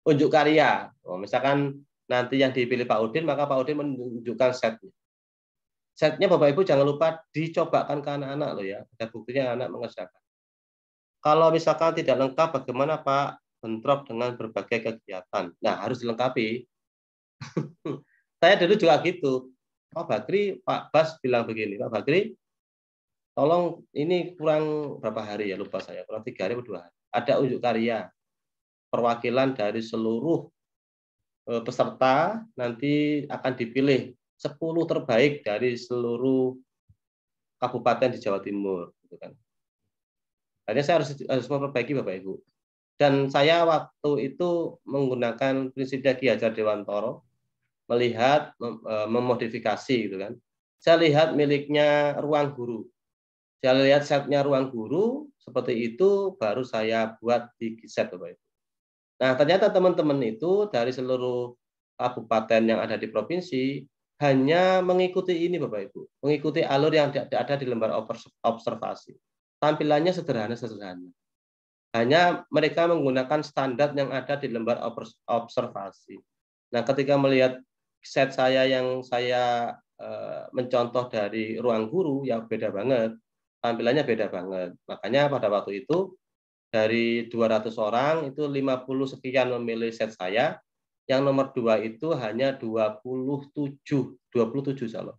Unjuk karya. Misalkan nanti yang dipilih Pak Udin, maka Pak Udin menunjukkan setnya. Setnya Bapak Ibu jangan lupa dicobakan ke anak-anak loh ya. Ada buktinya anak mengerjakan. Kalau misalkan tidak lengkap, bagaimana Pak? Bentrok dengan berbagai kegiatan. Nah, harus dilengkapi. Saya dulu juga gitu. Pak Bakri, Pak Bas bilang begini, Pak Bakri, tolong ini kurang berapa hari ya, lupa saya, kurang 3 hari atau 2 hari. Ada unjuk karya, perwakilan dari seluruh peserta, nanti akan dipilih 10 terbaik dari seluruh kabupaten di Jawa Timur. Gitu kan. Akhirnya saya harus memperbaiki Bapak Ibu. Dan saya waktu itu menggunakan prinsipnya Ki Hajar Dewantoro, melihat memodifikasi gitu kan. Saya lihat miliknya Ruang Guru. Saya lihat setnya Ruang Guru seperti itu baru saya buat di set Bapak Ibu. Nah, ternyata teman-teman itu dari seluruh kabupaten yang ada di provinsi hanya mengikuti ini Bapak Ibu, mengikuti alur yang ada di lembar observasi. Tampilannya sederhana. Hanya mereka menggunakan standar yang ada di lembar observasi. Nah, ketika melihat set saya yang saya mencontoh dari Ruang Guru, ya beda banget. Tampilannya beda banget. Makanya pada waktu itu, dari 200 orang, itu 50 sekian memilih set saya. Yang nomor 2 itu hanya 27 salah.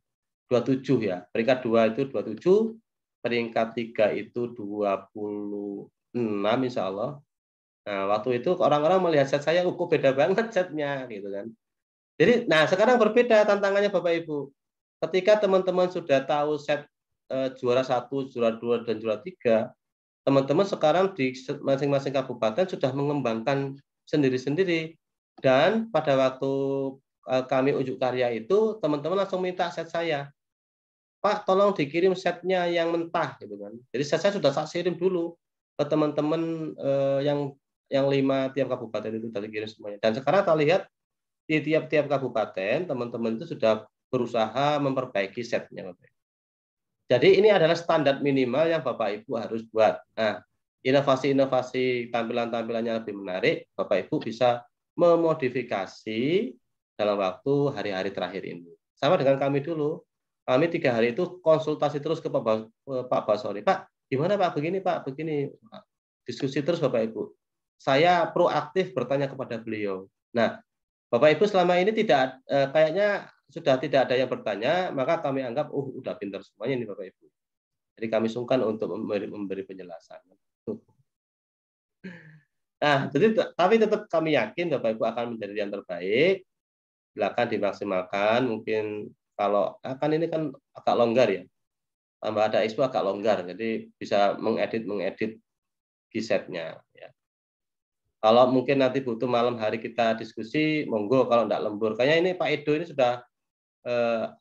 27 ya. Peringkat 2 itu 27, peringkat 3 itu 26 insya Allah. Nah, waktu itu orang-orang melihat set saya, kok beda banget setnya gitu kan. Jadi, nah sekarang berbeda tantangannya Bapak Ibu. Ketika teman-teman sudah tahu set juara 1, juara 2, dan juara 3, teman-teman sekarang di masing-masing kabupaten sudah mengembangkan sendiri-sendiri. Dan pada waktu kami unjuk karya itu, teman-teman langsung minta set saya. Pak, tolong dikirim setnya yang mentah gitu kan. Jadi set saya sudah saya kirim dulu ke teman-teman yang 5 tiap kabupaten itu tadi kirim semuanya. Dan sekarang kita lihat di tiap-tiap kabupaten teman-teman itu sudah berusaha memperbaiki setnya. Jadi ini adalah standar minimal yang Bapak Ibu harus buat. Nah, inovasi-inovasi tampilan-tampilannya lebih menarik, Bapak Ibu bisa memodifikasi dalam waktu hari-hari terakhir ini. Sama dengan kami dulu. Kami 3 hari itu konsultasi terus ke Pak Basori. Pak, gimana Pak? Begini Pak, begini. Diskusi terus Bapak Ibu. Saya proaktif bertanya kepada beliau. Nah, Bapak Ibu selama ini tidak kayaknya sudah tidak ada yang bertanya, maka kami anggap udah pintar semuanya ini Bapak Ibu. Jadi kami sungkan untuk memberi penjelasan. Nah, jadi tapi tetap kami yakin Bapak Ibu akan menjadi yang terbaik. Silakan dimaksimalkan. Mungkin kalau akan ini kan agak longgar ya. Tambah ada expo agak longgar, jadi bisa mengedit setnya. Ya. Kalau mungkin nanti butuh malam hari kita diskusi, monggo. Kalau enggak lembur, kayaknya ini Pak Edo ini sudah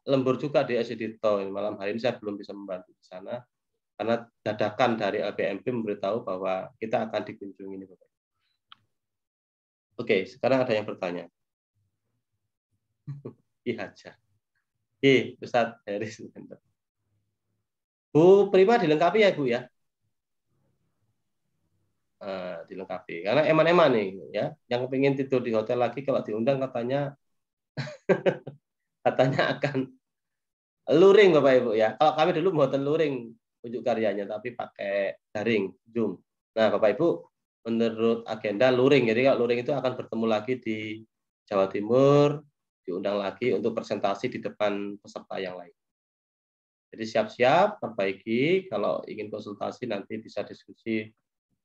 lembur juga di Edito. Malam hari ini saya belum bisa membantu di sana karena dadakan dari LPMP memberitahu bahwa kita akan dikunjungi ini, Bapak. Oke, sekarang ada yang bertanya. Iya aja. Ustaz Heri sebentar. Bu Prima dilengkapi ya Bu ya? Dilengkapi karena eman-eman nih ya, yang kepingin tidur di hotel lagi kalau diundang katanya akan luring Bapak Ibu ya. Kalau kami dulu hotel luring unjuk karyanya tapi pakai daring Zoom. Nah Bapak Ibu menurut agenda luring, jadi kalau luring itu akan bertemu lagi di Jawa Timur, diundang lagi untuk presentasi di depan peserta yang lain. Jadi siap-siap perbaiki, kalau ingin konsultasi nanti bisa diskusi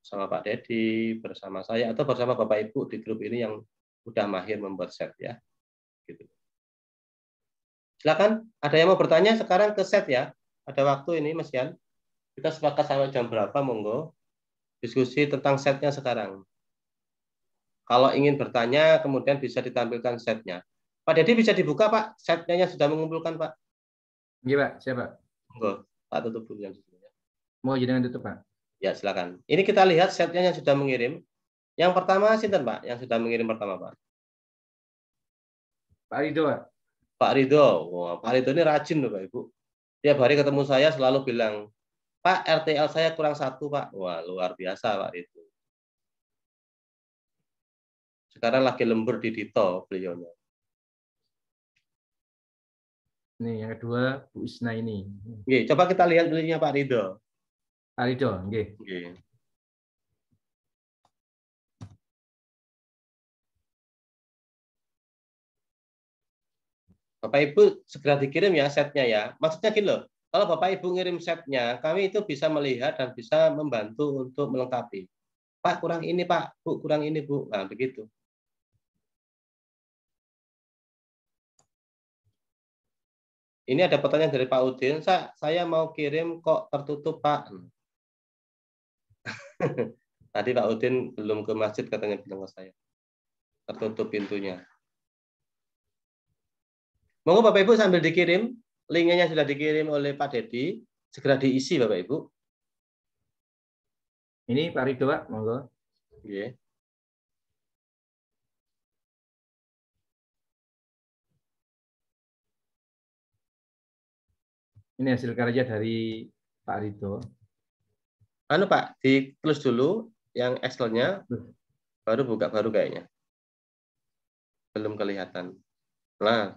bersama Pak Dedi, bersama saya, atau bersama Bapak Ibu di grup ini yang udah mahir membuat set ya. Gitu. Silakan, ada yang mau bertanya sekarang ke set ya. Ada waktu ini Mas Yan. Kita sepakat sampai jam berapa, monggo. Diskusi tentang setnya sekarang. Kalau ingin bertanya, kemudian bisa ditampilkan setnya. Pak Dedi bisa dibuka, Pak? Setnya yang sudah mengumpulkan, Pak. Iya, Pak. Siapa? Monggo, Pak tutup dulu yang sebelumnya. Mau jangan tutup, Pak. Ya, silakan. Ini kita lihat setnya yang sudah mengirim. Yang pertama, sinten, Pak? Yang sudah mengirim pertama, Pak? Pak Ridho, Pak. Pak Ridho. Wah, Pak Ridho ini rajin loh, Pak Ibu. Tiap hari ketemu saya selalu bilang, Pak, RTL saya kurang 1, Pak. Wah, luar biasa, Pak Ridho. Sekarang lagi lembur di Dito beliaunya. Nih, yang kedua Bu Isna ini. Oke, coba kita lihat belinya Pak Ridho. Pak Ridho, oke. Bapak Ibu segera dikirim ya setnya ya. Maksudnya gini loh, kalau Bapak Ibu ngirim setnya, kami itu bisa melihat dan bisa membantu untuk melengkapi. Pak, kurang ini Pak, Bu, kurang ini Bu. Nah, begitu. Ini ada pertanyaan dari Pak Udin, saya mau kirim kok tertutup Pak. Tadi Pak Udin belum ke masjid katanya bilang ke saya. Tertutup pintunya. Monggo Bapak Ibu sambil dikirim, linknya sudah dikirim oleh Pak Dedi, segera diisi Bapak Ibu. Ini Pak Ridho, Pak, monggo. Yeah. Ini hasil karya dari Pak Ridho. Anu Pak, di-close dulu yang Excel-nya, baru buka baru kayaknya. Belum kelihatan. Nah.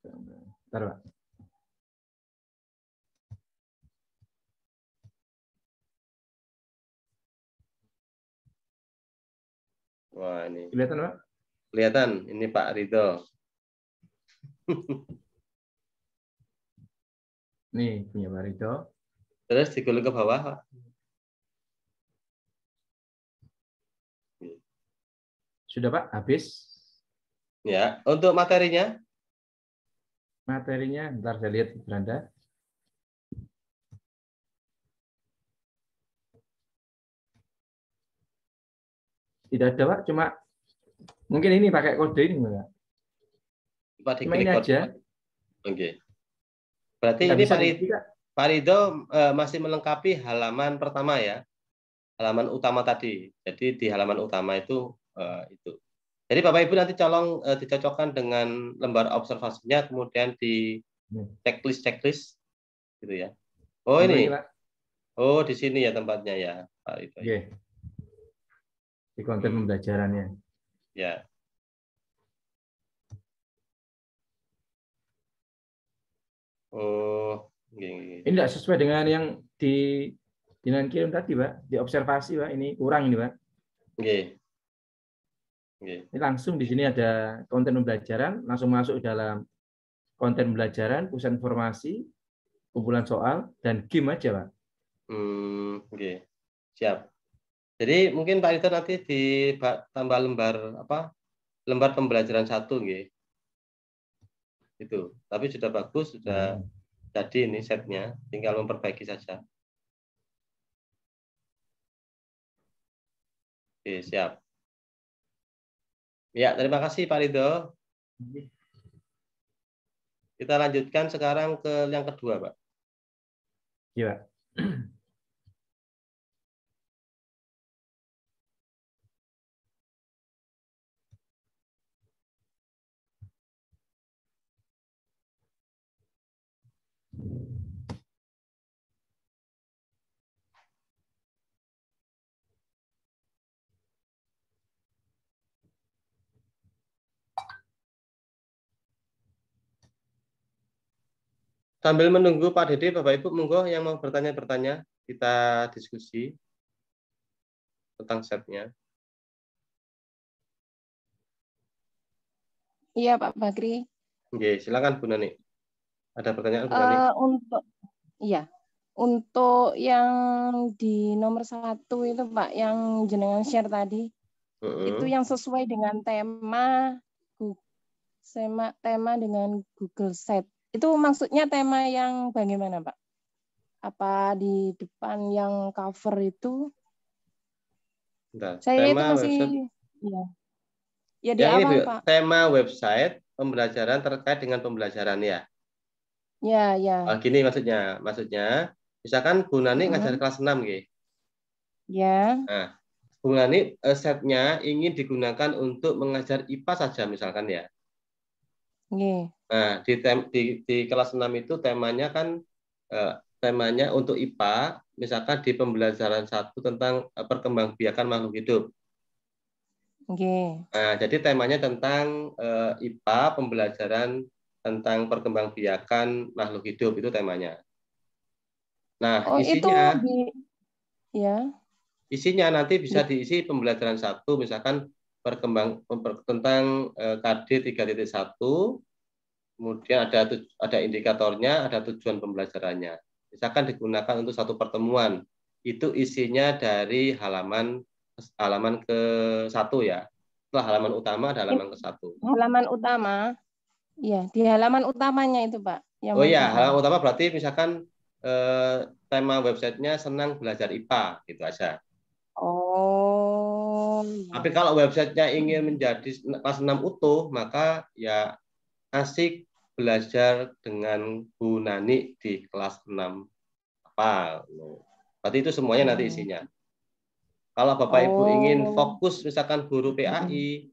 Bentar, Pak. Wah, ini. Kelihatan, Pak? Kelihatan, ini Pak Ridho. Nih, punya Pak Ridho. Terus digulung ke bawah, Pak. Sudah, Pak? Habis? Ya, untuk materinya? Materinya, ntar saya lihat di beranda. Tidak ada, Pak. Cuma mungkin ini pakai kode ini, Pak. Cuma ini aja. Oke. Berarti ini Pak Ridho masih melengkapi halaman pertama ya. Halaman utama tadi. Jadi di halaman utama itu. Jadi Bapak Ibu nanti tolong dicocokkan dengan lembar observasinya, kemudian di checklist gitu ya. Oh ini. Oh di sini ya tempatnya ya Pak Ridho. Oke. Di konten pembelajarannya. Ya. Oh, ini tidak sesuai dengan yang dengan kirim tadi, Pak. Di observasi, Pak. Ini kurang ini, Pak. Ini langsung di sini ada konten pembelajaran, langsung masuk dalam konten pembelajaran, pusat informasi, kumpulan soal, dan game aja, Pak. Siap. Jadi mungkin Pak Ridho nanti ditambah lembar pembelajaran 1, nggih. Itu. Tapi sudah bagus, sudah jadi ini setnya, tinggal memperbaiki saja. Oke, siap. Ya, terima kasih Pak Ridho. Kita lanjutkan sekarang ke yang kedua, Pak. Iya, Pak. Sambil menunggu Pak Dede, Bapak Ibu, monggo yang mau bertanya-bertanya, kita diskusi tentang setnya. Iya Pak Bakri. Oke, silakan Bu Nani. Ada pertanyaan Bu Nani? Untuk yang di nomor 1 itu Pak, yang jenengan share tadi, itu yang sesuai dengan tema dengan Google Set. Itu maksudnya tema yang bagaimana Pak? Apa di depan yang cover itu? Bentar, Saya itu tema masih website. ya di Yang awal ini, Pak. tema website pembelajaran terkait dengan pembelajaran ya. Ya. Gini maksudnya misalkan Bu Nani ngajar kelas 6 gitu. Ya. Nah, Bu Nani setnya ingin digunakan untuk mengajar IPA saja misalkan ya. Nah, di kelas 6 itu temanya kan temanya untuk IPA, misalkan di pembelajaran 1 tentang perkembangbiakan makhluk hidup. Nah, jadi temanya tentang IPA, pembelajaran tentang perkembangbiakan makhluk hidup, itu temanya. Nah, isinya isinya nanti bisa diisi pembelajaran 1, misalkan tentang KD 3.1, kemudian ada indikatornya, ada tujuan pembelajarannya. Misalkan digunakan untuk satu pertemuan, itu isinya dari halaman ke-1 ya. Setelah halaman utama ada halaman ke-1. Halaman utama, ya di halaman utamanya itu Pak. Oh iya, halaman utama berarti misalkan tema websitenya senang belajar IPA, gitu aja. Tapi kalau websitenya ingin menjadi kelas 6 utuh, maka ya asik belajar dengan Bu Nani di kelas 6 apa. Berarti itu semuanya nanti isinya. Kalau Bapak Ibu ingin fokus misalkan guru PAI,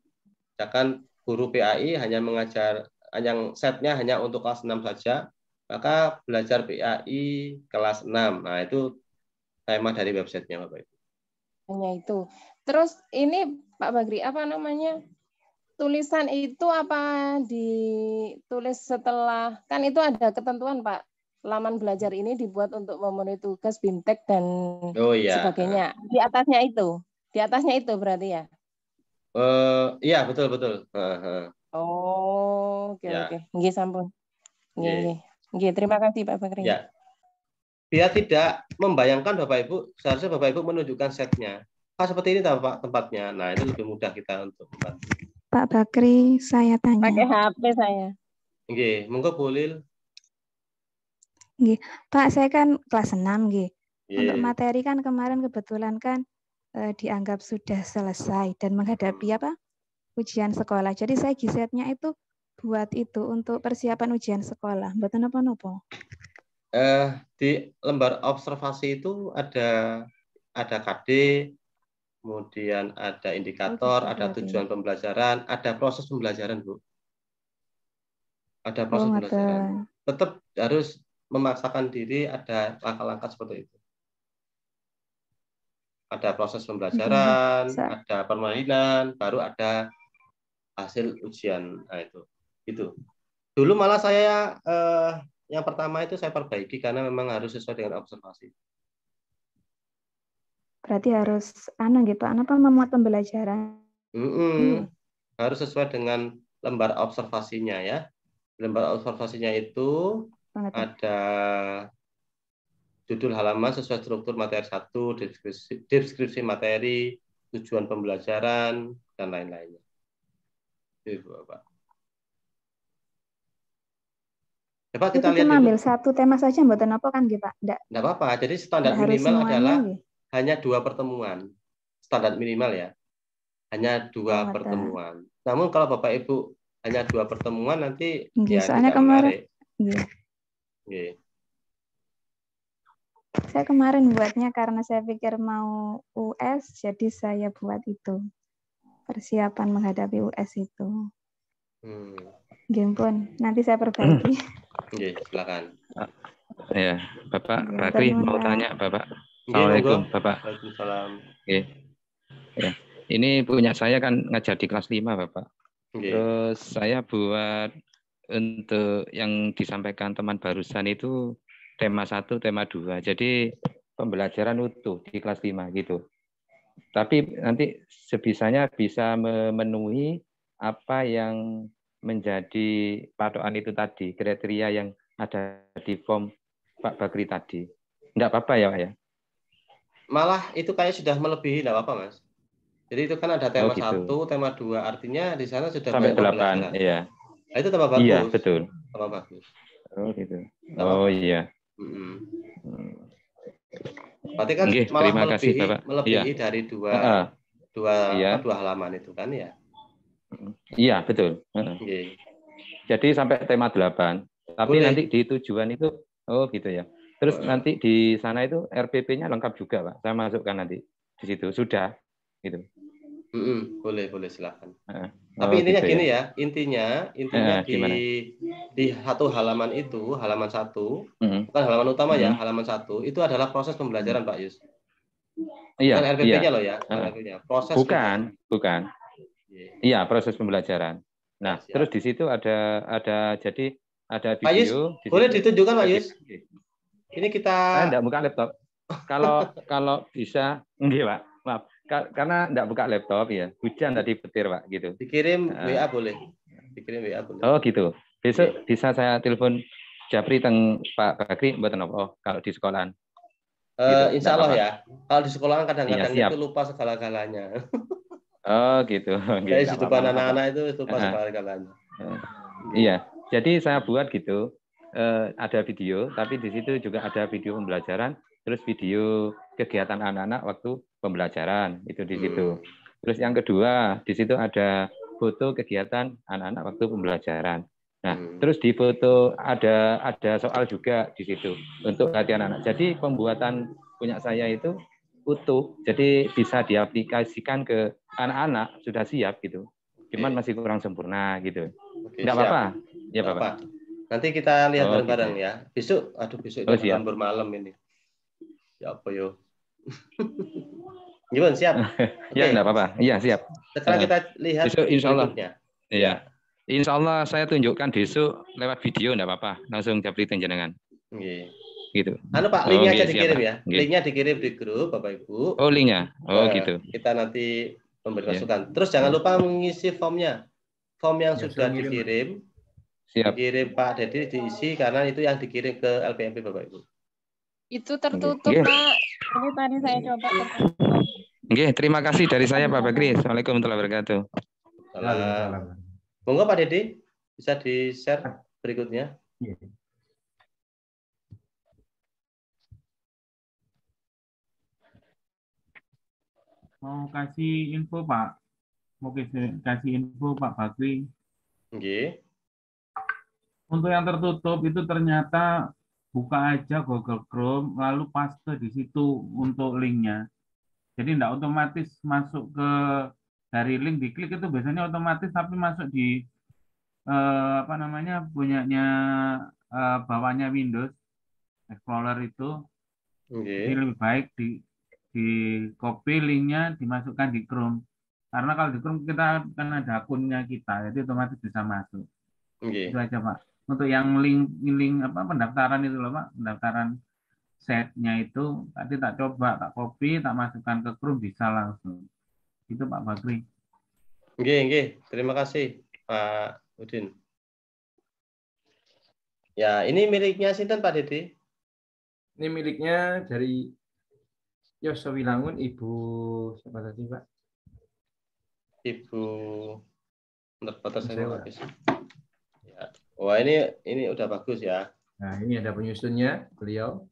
misalkan guru PAI hanya mengajar yang setnya hanya untuk kelas 6 saja, maka belajar PAI kelas 6. Nah, itu tema dari websitenya Bapak Ibu. Hanya itu. Terus ini Pak Bagri, apa namanya? Tulisan itu apa ditulis setelah, kan itu ada ketentuan Pak, laman belajar ini dibuat untuk memenuhi tugas BIMTEK dan sebagainya. Di atasnya itu berarti ya? Iya, betul. Oke. Nggih sampun. Nggih, terima kasih Pak Bagri. Ya. Biar tidak membayangkan Bapak Ibu, seharusnya Bapak Ibu menunjukkan setnya. Seperti ini Pak tempatnya. Nah, itu lebih mudah kita untuk membantu. Pak Bakri, saya tanya. Pakai HP saya. Nggih, monggo Bu Lil. Nggih, Pak, saya kan kelas 6 nggih. Untuk materi kan kemarin kebetulan kan dianggap sudah selesai dan menghadapi ujian sekolah. Jadi saya gisetnya itu buat itu untuk persiapan ujian sekolah. Mboten napa-napa. Di lembar observasi itu ada KD, kemudian ada indikator, ada tujuan pembelajaran, ada proses pembelajaran, Bu. Ada proses pembelajaran. Tetap harus memaksakan diri, ada langkah-langkah seperti itu. Ada proses pembelajaran, ada permainan, baru ada hasil ujian. Nah, itu. Dulu malah saya yang pertama itu saya perbaiki karena memang harus sesuai dengan observasi. Berarti harus gitu, apa memuat pembelajaran? Harus sesuai dengan lembar observasinya ya. Lembar observasinya itu ada judul halaman sesuai struktur materi 1, deskripsi materi, tujuan pembelajaran, dan lain-lainnya. Itu Bapak. Coba kita lihat ambil satu tema saja, mboten apa kan Pak? Enggak apa-apa. Jadi standar minimal adalah hanya 2 pertemuan. Standar minimal ya. Hanya 2 pertemuan. Namun kalau Bapak Ibu hanya 2 pertemuan nanti ya soalnya tidak menarik. Saya kemarin buatnya karena saya pikir mau US, jadi saya buat itu. Persiapan menghadapi US itu. Gimpun, nanti saya perbaiki. Silakan. Ya, Bapak Bakri mau tanya, Bapak. Assalamualaikum, Bapak. Waalaikumsalam. Ya. Ini punya saya kan ngajar di kelas 5, Bapak. Terus saya buat untuk yang disampaikan teman barusan itu tema 1, tema 2. Jadi pembelajaran utuh di kelas 5 gitu. Tapi nanti sebisanya bisa memenuhi apa yang menjadi patokan itu tadi, kriteria yang ada di form Pak Bakri tadi. Enggak apa-apa ya, Pak ya? Malah itu kayak sudah melebihi, enggak apa-apa, Mas. Jadi itu kan ada tema gitu. 1, tema 2, artinya di sana sudah Sampai banyak 8, pembelajaran. iya. Nah, itu tambah bagus. Iya, betul. Tambah bagus. Oh, gitu. Nggak Oh, apa-apa. iya. Berarti kan Nggih, malah terima kasih, Bapak. melebihi Iya. dari Iya. dua halaman itu kan ya. Iya, betul. Jadi sampai tema 8. Tapi Boleh. nanti di tujuan itu, oh gitu ya. Terus nanti di sana itu RPP-nya lengkap juga, Pak. Saya masukkan nanti di situ. Sudah, gitu. Boleh silakan. Tapi intinya gitu gini ya, intinya di satu halaman itu, halaman 1, bukan halaman utama ya, halaman 1 itu adalah proses pembelajaran, Pak Yus. Iya. Bukan RPP-nya loh ya, proses. Bukan. Iya, proses pembelajaran. Nah, terus di situ ada jadi ada video. Pak Yus, boleh ditunjukkan Pak Yus? Ini kita. Saya enggak buka laptop. Kalau bisa, enggak Pak. Maaf. Karena enggak buka laptop ya. Hujan tadi petir Pak, gitu. Dikirim WA boleh. Oh gitu. Besok bisa saya telepon Japri teng Pak Bakri mboten apa? Oh, kalau di sekolahan. Gitu, insya Allah ya. Kalau di sekolahan kadang-kadang itu lupa segala-galanya. Oh gitu. Dari depan anak-anak itu lupa segala-galanya. Iya. Jadi saya buat gitu. Ada video, tapi di situ juga ada video pembelajaran, terus video kegiatan anak-anak waktu pembelajaran itu di situ. Terus yang kedua di situ ada foto kegiatan anak-anak waktu pembelajaran. Nah, terus di foto ada soal juga di situ untuk latihan anak. Jadi pembuatan punya saya itu utuh, jadi bisa diaplikasikan ke anak-anak sudah siap gitu. Cuman masih kurang sempurna gitu. Enggak apa-apa. Ya, Bapak. Nanti kita lihat bareng-bareng gitu. Ya. Besok itu bermalam ini. Ya apa yo? Gimana siap? Ya enggak apa-apa. Iya siap. Sekarang kita lihat besok, insya Allah. Iya. Insya Allah saya tunjukkan besok lewat video enggak apa-apa. Langsung Japri jenengan. Gitu. Pak, linknya aja dikirim ya. Linknya dikirim di grup Bapak Ibu. Oh linknya. Oh gitu. Kita nanti memberi masukan. Terus jangan lupa mengisi formnya. Form yang sudah dikirim. Siap. Dikirim Pak Dedi diisi karena itu yang dikirim ke LPMP Bapak Ibu. Itu tertutup Pak. Ini tadi saya coba tertutup. Oke, terima kasih dari saya Pak Bakri. Assalamualaikum warahmatullahi wabarakatuh. Salam. Monggo Pak Dedi bisa di-share berikutnya. Mau kasih info Pak. Mau kasih info Pak Bakri. Untuk yang tertutup itu ternyata buka aja Google Chrome lalu paste di situ untuk linknya. Jadi tidak otomatis masuk ke dari link diklik itu biasanya otomatis tapi masuk di punyanya bawahnya Windows Explorer itu. Jadi lebih baik di copy linknya dimasukkan di Chrome. Karena kalau di Chrome kita kan ada akunnya kita, jadi otomatis bisa masuk. Itu aja Pak. Untuk yang link pendaftaran itu loh Pak, pendaftaran setnya itu tadi tak coba, tak copy, tak masukkan ke Chrome bisa langsung. Itu Pak Bakri. Terima kasih Pak Udin. Ya, ini miliknya sinten Pak Dedi? Ini miliknya dari Yosowilangun, Ibu siapa tadi Pak? Ibu bentar saya habis. Ya. Wah ini udah bagus ya. Nah ini ada penyusunnya beliau.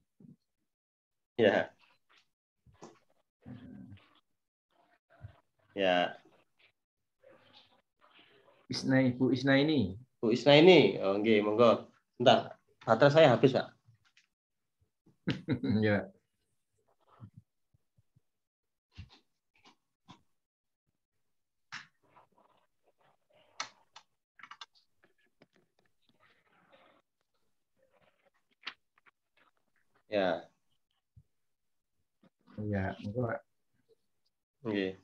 Ya. Ya. Ibu Isna ini. Bu Isna ini, oh nggih, monggo. Bentar, baterai saya habis Pak. Ya. Ya. Ya, enggak. Oke.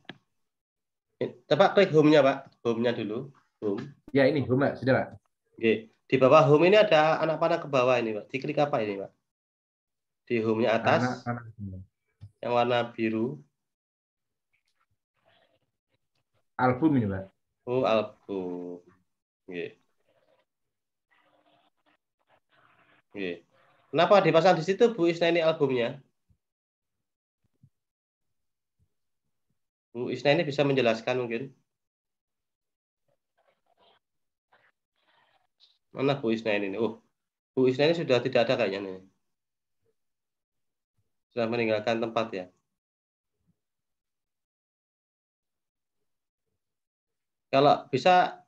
Coba klik home-nya, Pak. Home-nya dulu. Home. Ya, ini home, Pak. Sudah, Pak. Oke. Di bawah home ini ada anak panah ke bawah ini, Pak. Diklik apa ini, Pak? Di home-nya atas. Yang warna biru. Album ini, Pak. Oh, album. Nggih. Nggih. Kenapa dipasang di situ Bu Isna ini albumnya? Bu Isna ini bisa menjelaskan mungkin. Mana Bu Isna ini? Oh, Bu Isna ini sudah tidak ada kayaknya nih. Sudah meninggalkan tempat ya. Kalau bisa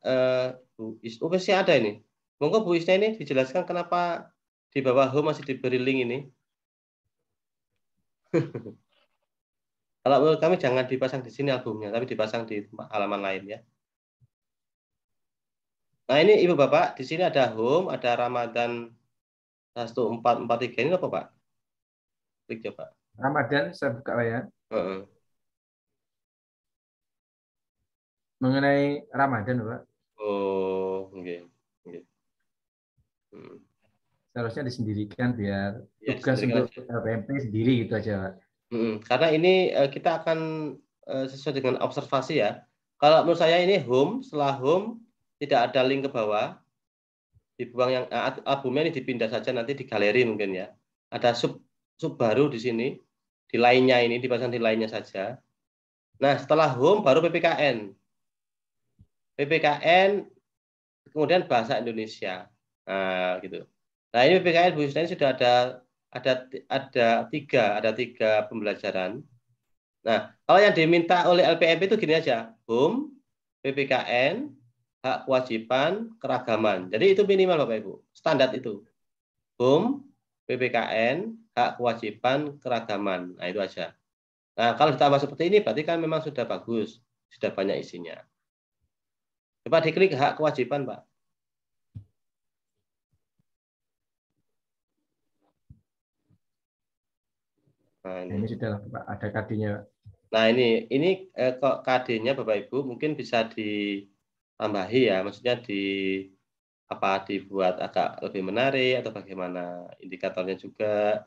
Bu Isna, masih ada ini. Monggo Bu Isna ini dijelaskan kenapa di bawah home masih diberi link ini. Kalau menurut kami jangan dipasang di sini albumnya, tapi dipasang di halaman lain ya. Nah ini Ibu Bapak, di sini ada home, ada Ramadan 1443 ini apa Pak? Klik coba. Ramadan, saya buka layar. Mengenai Ramadan, Pak. Oh, oke. Okay. Seharusnya disendirikan biar tugas untuk LPMP sendiri gitu aja, Pak. Karena ini kita akan sesuai dengan observasi ya. Kalau menurut saya ini home, setelah home tidak ada link ke bawah, dibuang yang albumnya ini dipindah saja nanti di galeri mungkin ya. Ada sub baru di sini, di lainnya ini dipasang di lainnya saja. Nah setelah home baru PPKN, kemudian bahasa Indonesia, nah gitu. Nah ini PPKN Bu Yusna ini sudah ada tiga pembelajaran. Nah, kalau yang diminta oleh LPMP itu gini aja, home, PPKN, hak kewajiban, keragaman. Jadi itu minimal Bapak Ibu, standar itu. Home, PPKN, hak kewajiban, keragaman. Nah, itu aja. Nah, kalau ditambah seperti ini berarti kan memang sudah bagus, sudah banyak isinya. Coba diklik hak kewajiban, Pak. Nah, ini sudah Pak, ada KD-nya. Nah, ini kok KD-nya Bapak Ibu mungkin bisa ditambahi ya, maksudnya dibuat agak lebih menarik atau bagaimana, indikatornya juga.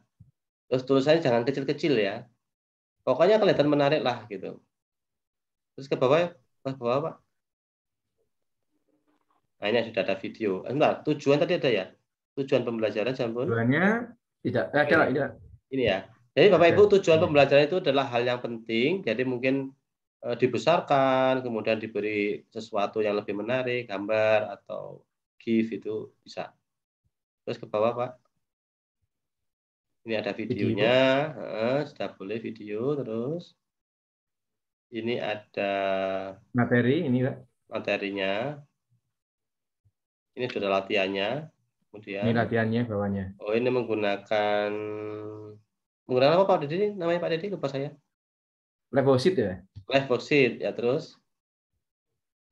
Terus tulisannya jangan kecil-kecil ya. Pokoknya kelihatan menarik lah gitu. Terus ke bawah Pak. Nah, ini sudah ada video. Enggak, tujuan tadi ada ya? Tujuan pembelajaran Jambon? Tujuannya tidak ada lah, tidak. Ini ya. Jadi Bapak Ibu, tujuan pembelajaran itu adalah hal yang penting. Jadi mungkin dibesarkan, kemudian diberi sesuatu yang lebih menarik, gambar atau GIF itu bisa. Terus ke bawah Pak. Ini ada videonya, sudah boleh video. Terus ini ada materi ini Pak. Materinya. Ini sudah latihannya. Kemudian ini latihannya bawahnya. Oh, ini menggunakan apa Pak Dedi? Namanya Pak Dedi lupa saya. Levosit ya? Levosit ya, terus.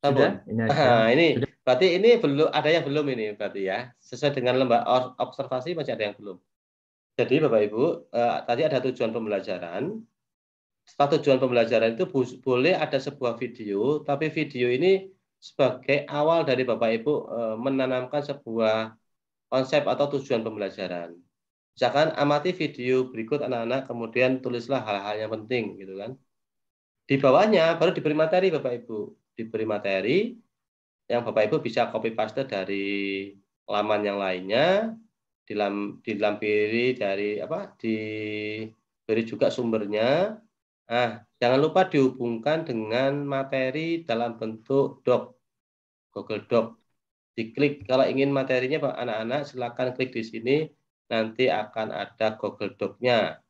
Sudah, ini ini sudah. Berarti ini belum ada yang belum ini berarti ya. Sesuai dengan lembaga observasi masih ada yang belum. Jadi Bapak Ibu, tadi ada tujuan pembelajaran. Setelah tujuan pembelajaran itu boleh ada sebuah video, tapi video ini sebagai awal dari Bapak Ibu menanamkan sebuah konsep atau tujuan pembelajaran. Misalkan amati video berikut anak-anak, kemudian tulislah hal-hal yang penting, gitu kan. Di bawahnya baru diberi materi Bapak Ibu, diberi materi yang Bapak Ibu bisa copy paste dari laman yang lainnya, dilampiri dari diberi juga sumbernya. Nah, jangan lupa dihubungkan dengan materi dalam bentuk doc, Google Doc. Diklik kalau ingin materinya Pak anak-anak silakan klik di sini, nanti akan ada Google Doc-nya.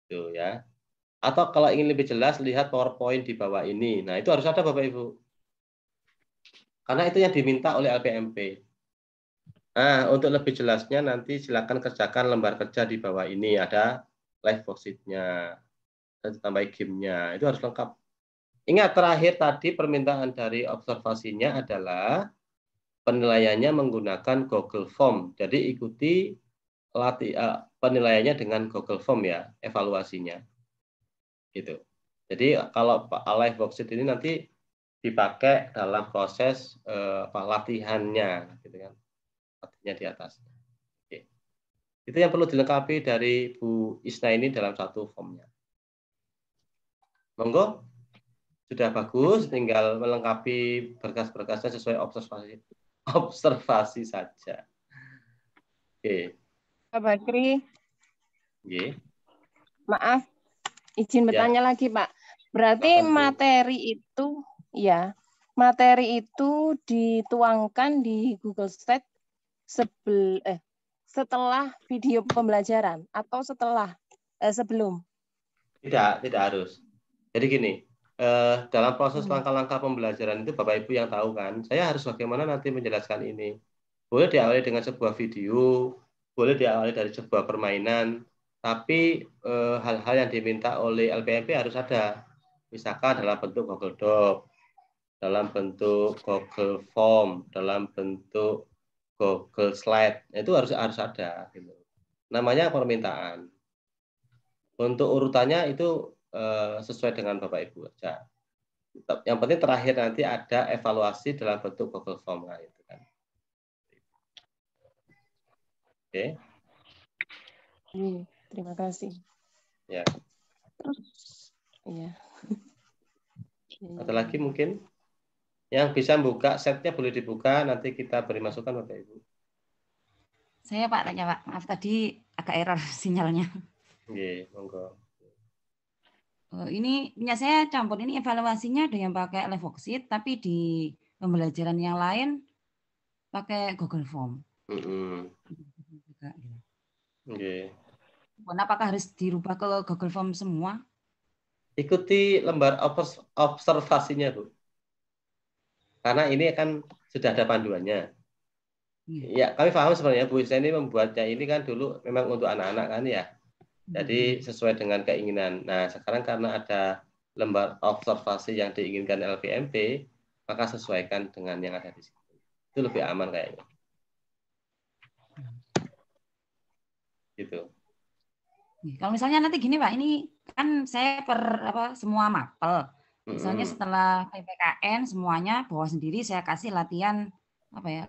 Tuh ya. Atau kalau ingin lebih jelas lihat PowerPoint di bawah ini. Nah, itu harus ada Bapak Ibu. Karena itu yang diminta oleh LPMP. Nah, untuk lebih jelasnya nanti silakan kerjakan lembar kerja di bawah ini, ada live worksheet-nya. Dan tambah game-nya, itu harus lengkap. Ingat terakhir tadi permintaan dari observasinya adalah penilaiannya menggunakan Google Form. Jadi ikuti penilaiannya dengan Google Form ya, evaluasinya. Gitu. Jadi kalau live worksheet ini nanti dipakai dalam proses latihannya, gitu kan. Latihannya di atas. Oke. Itu yang perlu dilengkapi dari Bu Isna ini dalam satu formnya. Monggo, sudah bagus, tinggal melengkapi berkas-berkasnya sesuai observasi. observasi saja. Oke. Pak Bakri. Oke. Maaf, izin bertanya lagi, Pak. Berarti materi itu dituangkan di Google Sheet setelah video pembelajaran atau sebelum? Tidak harus. Jadi gini, dalam proses langkah-langkah pembelajaran itu Bapak Ibu yang tahu kan, saya harus bagaimana nanti menjelaskan ini. Boleh diawali dengan sebuah video, boleh diawali dari sebuah permainan, tapi hal-hal yang diminta oleh LPMP harus ada. Misalkan dalam bentuk Google Doc, dalam bentuk Google Form, dalam bentuk Google Slide, itu harus ada. Gitu. Namanya permintaan. Untuk urutannya itu sesuai dengan Bapak Ibu aja. Yang penting terakhir nanti ada evaluasi dalam bentuk Google Form itu kan. Oke. Terima kasih. Ya. Iya. Ada lagi mungkin yang bisa buka setnya boleh dibuka, nanti kita beri masukan Bapak Ibu. Saya Pak tanya Pak, maaf tadi agak error sinyalnya. Oke, monggo. Ini punya saya campur, ini evaluasinya ada yang pakai Levoxit, tapi di pembelajaran yang lain pakai Google Form. Oke. Apakah harus dirubah ke Google Form semua? Ikuti lembar observasinya, Bu. Karena ini kan sudah ada panduannya. Ya, kami paham sebenarnya Bu Isna ini membuatnya ini kan dulu memang untuk anak-anak kan ya. Jadi sesuai dengan keinginan. Nah, sekarang karena ada lembar observasi yang diinginkan LPMP, maka sesuaikan dengan yang ada di situ. Itu lebih aman kayaknya. Gitu. Kalau misalnya nanti gini Pak, ini kan saya semua mapel. Misalnya setelah PPKN semuanya bawa sendiri, saya kasih latihan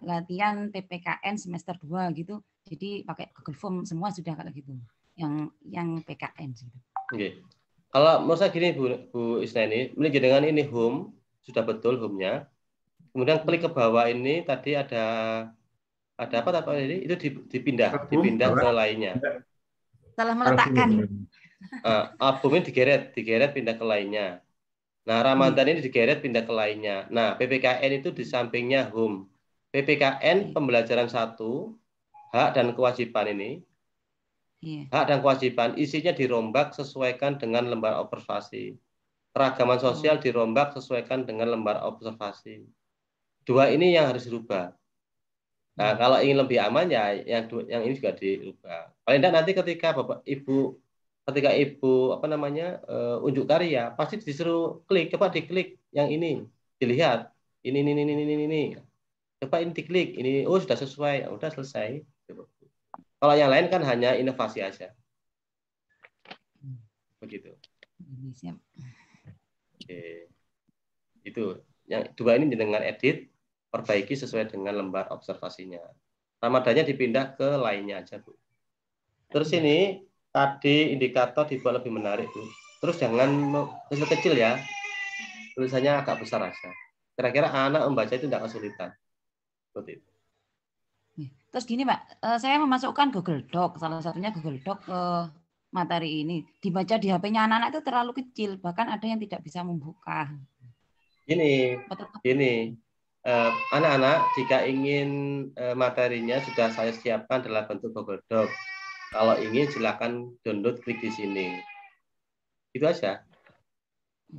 latihan PPKN semester 2 gitu. Jadi pakai Google Form semua sudah kayak gitu. Yang PKN gitu. Oke. Kalau menurut saya gini Bu Isna ini, dengan ini home sudah betul home-nya. Kemudian klik ke bawah ini tadi ada apa ini? Itu dipindah ke lainnya. Salah meletakkan. Album ini digeret pindah ke lainnya. Nah, Ramadan ini digeret pindah ke lainnya. Nah, PPKN itu di sampingnya home. PPKN pembelajaran 1, hak dan kewajiban ini. Hak dan kewajiban isinya dirombak sesuaikan dengan lembar observasi. Keragaman sosial dirombak sesuaikan dengan lembar observasi. 2 ini yang harus dirubah. Nah, kalau ingin lebih aman ya yang ini juga dirubah. Paling tidak nanti ketika Bapak Ibu unjuk karya pasti disuruh coba diklik yang ini, dilihat ini. Coba ini diklik, ini sudah sesuai, udah selesai. Kalau yang lain kan hanya inovasi aja. Begitu. Siap. Oke. Itu. Yang 2 ini dengan edit, perbaiki sesuai dengan lembar observasinya. Ramadannya dipindah ke lainnya aja, Bu. Terus ini tadi indikator dibuat lebih menarik, Bu. Terus jangan kecil ya. Tulisannya agak besar aja. Kira-kira anak membaca itu tidak kesulitan. Seperti itu. Terus gini Pak, saya memasukkan Google Doc, salah satunya Google Doc ke materi ini. Dibaca di HP-nya anak-anak itu terlalu kecil, bahkan ada yang tidak bisa membuka. Gini, anak-anak jika ingin materinya sudah saya siapkan dalam bentuk Google Doc. Kalau ingin silakan download, klik di sini. Itu aja.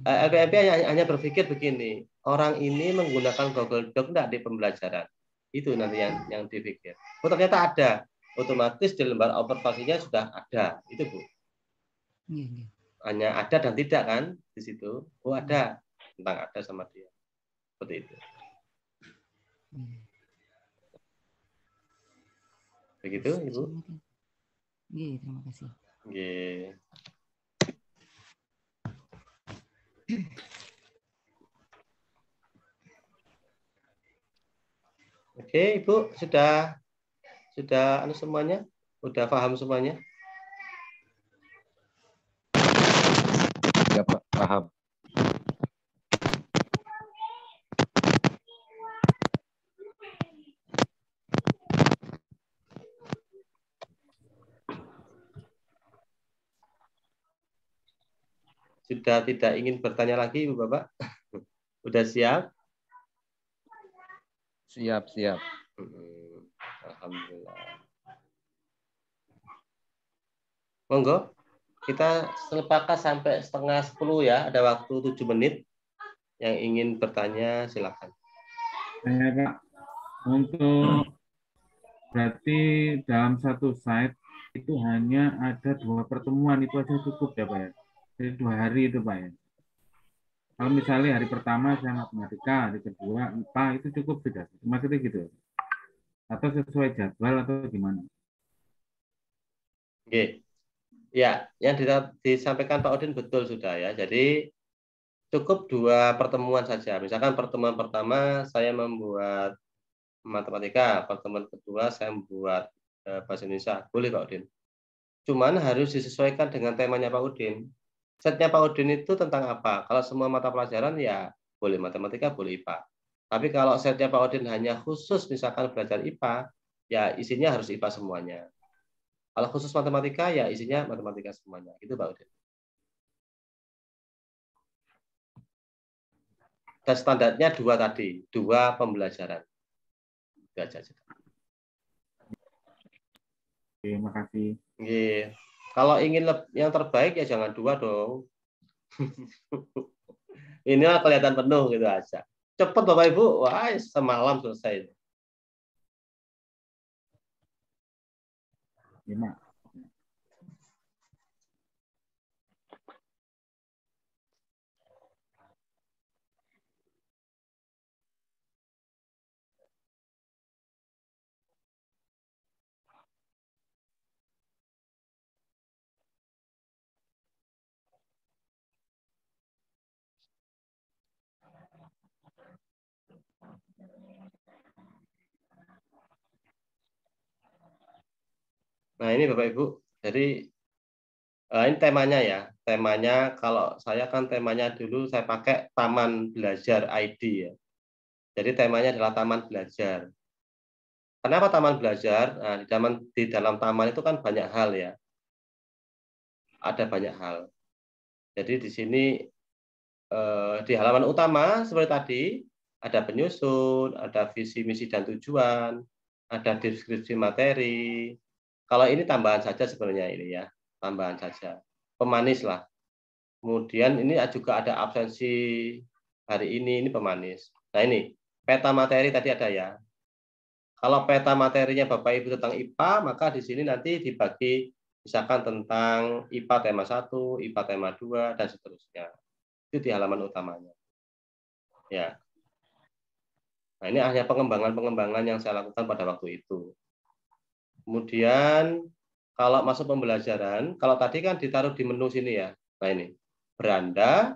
LPMP hanya berpikir begini, orang ini menggunakan Google Doc enggak di pembelajaran. Itu nanti yang dipikir. Ternyata ada. Otomatis di lembar observasinya sudah ada. Itu, Bu. Hanya ada dan tidak kan di situ. Ada. Tentang ada sama dia. Seperti itu. Begitu, Ibu? Iya, terima kasih. Oke, Ibu sudah semuanya? Sudah paham semuanya? Ya, Pak, paham. Sudah tidak ingin bertanya lagi, Ibu Bapak? Udah siap? Siap, siap. Alhamdulillah. Monggo, kita sepakat sampai 9:30 ya. Ada waktu 7 menit. Yang ingin bertanya, silakan. Pak, untuk berarti dalam satu site itu hanya ada 2 pertemuan, itu aja cukup ya Pak ya? Jadi 2 hari itu Pak ya? Kalau misalnya hari pertama saya matematika, hari kedua IPA, itu cukup tidak? Maksudnya gitu? Atau sesuai jadwal atau gimana? Oke. Ya, yang disampaikan Pak Udin betul sudah ya. Jadi cukup 2 pertemuan saja. Misalkan pertemuan pertama saya membuat matematika, pertemuan kedua saya membuat bahasa Indonesia. Boleh Pak Udin. Cuman harus disesuaikan dengan temanya Pak Udin. Setnya Pak Udin itu tentang apa? Kalau semua mata pelajaran ya boleh matematika, boleh IPA. Tapi kalau setnya Pak Udin hanya khusus misalkan belajar IPA, ya isinya harus IPA semuanya. Kalau khusus matematika ya isinya matematika semuanya. Itu Pak Udin. Dan standarnya 2 tadi, 2 pembelajaran. Itu aja. Terima kasih. Oke. Kalau ingin yang terbaik ya jangan 2 dong. Inilah kelihatan penuh gitu aja. Cepat Bapak Ibu, wah semalam selesai. Terima. Nah ini Bapak Ibu, jadi ini temanya ya. Temanya kalau saya kan temanya dulu saya pakai Taman Belajar ID ya. Jadi temanya adalah Taman Belajar. Kenapa Taman Belajar? Nah, di dalam taman itu kan banyak hal ya. Ada banyak hal. Jadi di sini di halaman utama seperti tadi ada penyusun, ada visi, misi, dan tujuan, ada deskripsi materi. Kalau ini tambahan saja sebenarnya ini ya, tambahan saja. Pemanis lah. Kemudian ini juga ada absensi hari ini pemanis. Nah ini, peta materi tadi ada ya. Kalau peta materinya Bapak Ibu tentang IPA, maka di sini nanti dibagi misalkan tentang IPA tema 1, IPA tema 2, dan seterusnya. Itu di halaman utamanya. Ya. Nah, ini hanya pengembangan-pengembangan yang saya lakukan pada waktu itu. Kemudian kalau masuk pembelajaran, kalau tadi kan ditaruh di menu sini ya. Nah ini, beranda,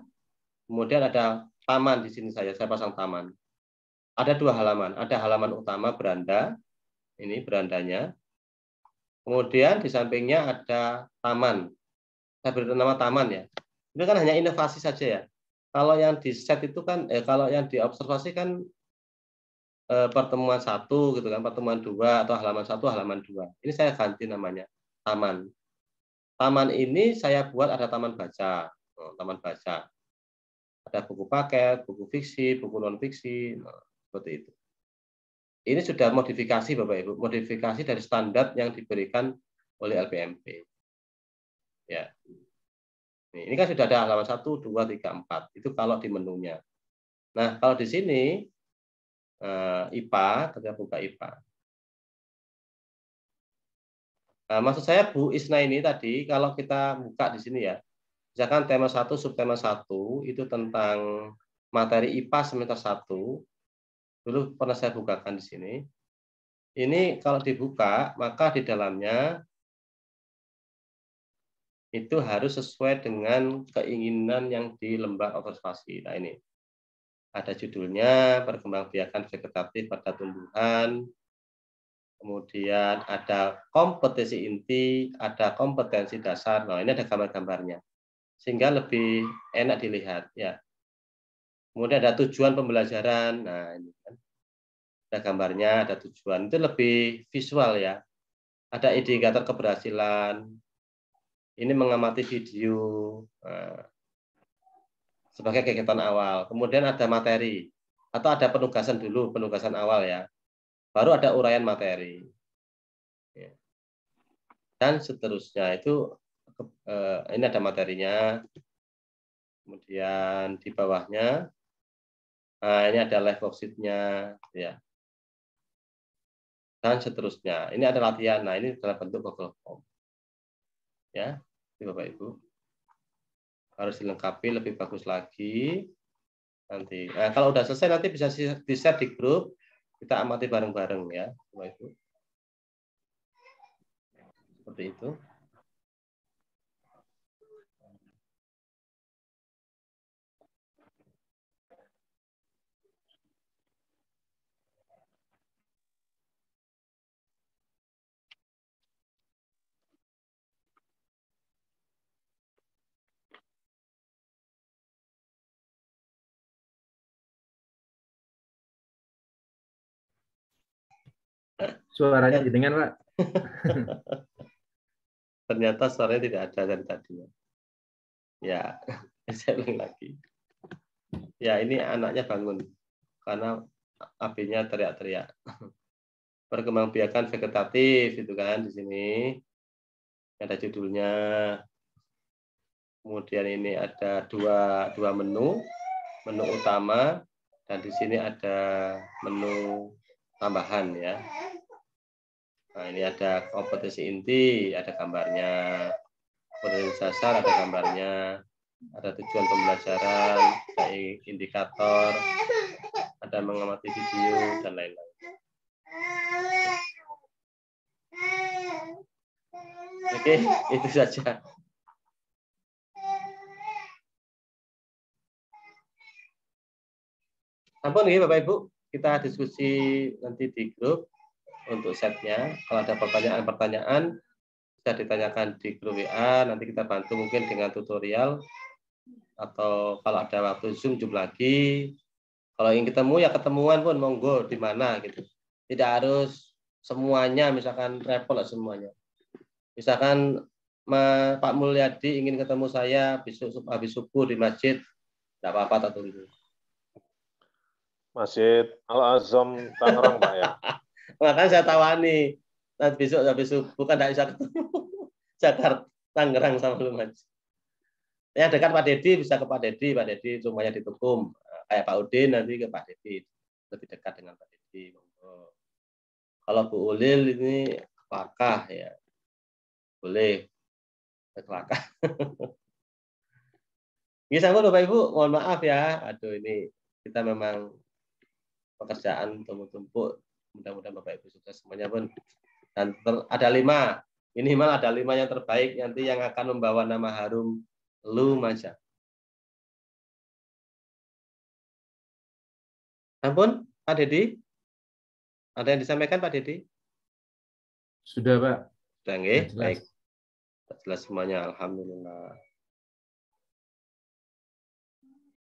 kemudian ada taman di sini saya pasang taman. Ada 2 halaman, ada halaman utama beranda, ini berandanya. Kemudian di sampingnya ada taman. Saya beri nama taman ya. Ini kan hanya inovasi saja ya. Kalau yang di set itu kan, kalau yang diobservasi kan pertemuan 1 gitu kan, pertemuan 2 atau halaman 1, halaman 2. Ini saya ganti namanya taman. Taman ini saya buat ada taman baca, taman baca. Ada buku paket, buku fiksi, buku non fiksi, seperti itu. Ini sudah modifikasi Bapak Ibu, modifikasi dari standar yang diberikan oleh LPMP. Ya. Ini kan sudah ada halaman 1, 2, 3, 4. Itu kalau di menunya. Nah, kalau di sini IPA, kita buka IPA. Nah, maksud saya Bu Isna ini tadi, kalau kita buka di sini ya, misalkan tema 1, subtema 1, itu tentang materi IPA semester 1, dulu pernah saya bukakan di sini. Ini kalau dibuka, maka di dalamnya itu harus sesuai dengan keinginan yang di lembah observasi. Nah ini, ada judulnya, perkembangbiakan vegetatif pada tumbuhan, kemudian ada kompetensi inti, ada kompetensi dasar. Nah, ini ada gambar-gambarnya. Sehingga lebih enak dilihat ya. Kemudian ada tujuan pembelajaran. Nah, ini kan. Ada gambarnya, ada tujuan. Itu lebih visual ya. Ada indikator keberhasilan. Ini mengamati video. Nah, sebagai kegiatan awal. Kemudian ada materi atau ada penugasan dulu, penugasan awal ya. Baru ada uraian materi. Dan seterusnya itu ini ada materinya. Kemudian di bawahnya ini ada live worksheet-nya ya. Dan seterusnya. Ini ada latihan. Nah, ini dalam bentuk Google Form. Ya, ini Bapak Ibu. Harus dilengkapi lebih bagus lagi. Nanti. Nah, kalau udah selesai nanti bisa di-share di grup. Kita amati bareng-bareng ya, Bapak Ibu. Seperti itu. Suaranya didengar, Pak. Ternyata suaranya tidak ada dari tadi. Ya, saya ulang lagi. Ya, ini anaknya bangun karena AB-nya teriak-teriak. Perkembangbiakan vegetatif itu kan di sini. Ada judulnya. Kemudian ini ada dua menu utama, dan di sini ada menu tambahan ya. Nah, ini ada kompetensi inti, ada gambarnya. Kompetensi dasar ada gambarnya. Ada tujuan pembelajaran, ada indikator, ada mengamati video dan lain-lain. Oke, itu saja. Ampun ya Bapak Ibu, kita diskusi nanti di grup untuk setnya. Kalau ada pertanyaan-pertanyaan bisa ditanyakan di grup WA, nanti kita bantu mungkin dengan tutorial, atau kalau ada waktu Zoom lagi. Kalau ingin ketemu ya ketemuan pun monggo di mana gitu. Tidak harus semuanya, misalkan repot lah semuanya. Misalkan Pak Mulyadi ingin ketemu saya besok habis subuh di masjid, tidak apa-apa tak tunggu. Masjid Al-Azam Tangerang, Pak ya. Makanya saya tawani. Nanti besok habis subuh kan tidak bisa ketemu. Jakarta, Tangerang sama Lumajang. Yang dekat Pak Dedi bisa ke Pak Dedi. Pak Dedi rumahnya di Tukum. Kayak Pak Udin nanti ke Pak Dedi. Lebih dekat dengan Pak Dedi. Kalau Bu Ulil ini Kelakah ya. Boleh. Ke Kelakah. Ini sama Bapak Ibu, mohon maaf ya. Aduh ini kita memang pekerjaan tumpuk-tumpuk. Mudah-mudahan Bapak Ibu sukses semuanya pun. Dan ada 5, minimal ada 5 yang terbaik nanti yang akan membawa nama harum Lumajang. Ampun, Pak Dedi? Ada yang disampaikan Pak Dedi? Sudah, Pak. Sudah, nggih? Baik. Jelas semuanya, alhamdulillah.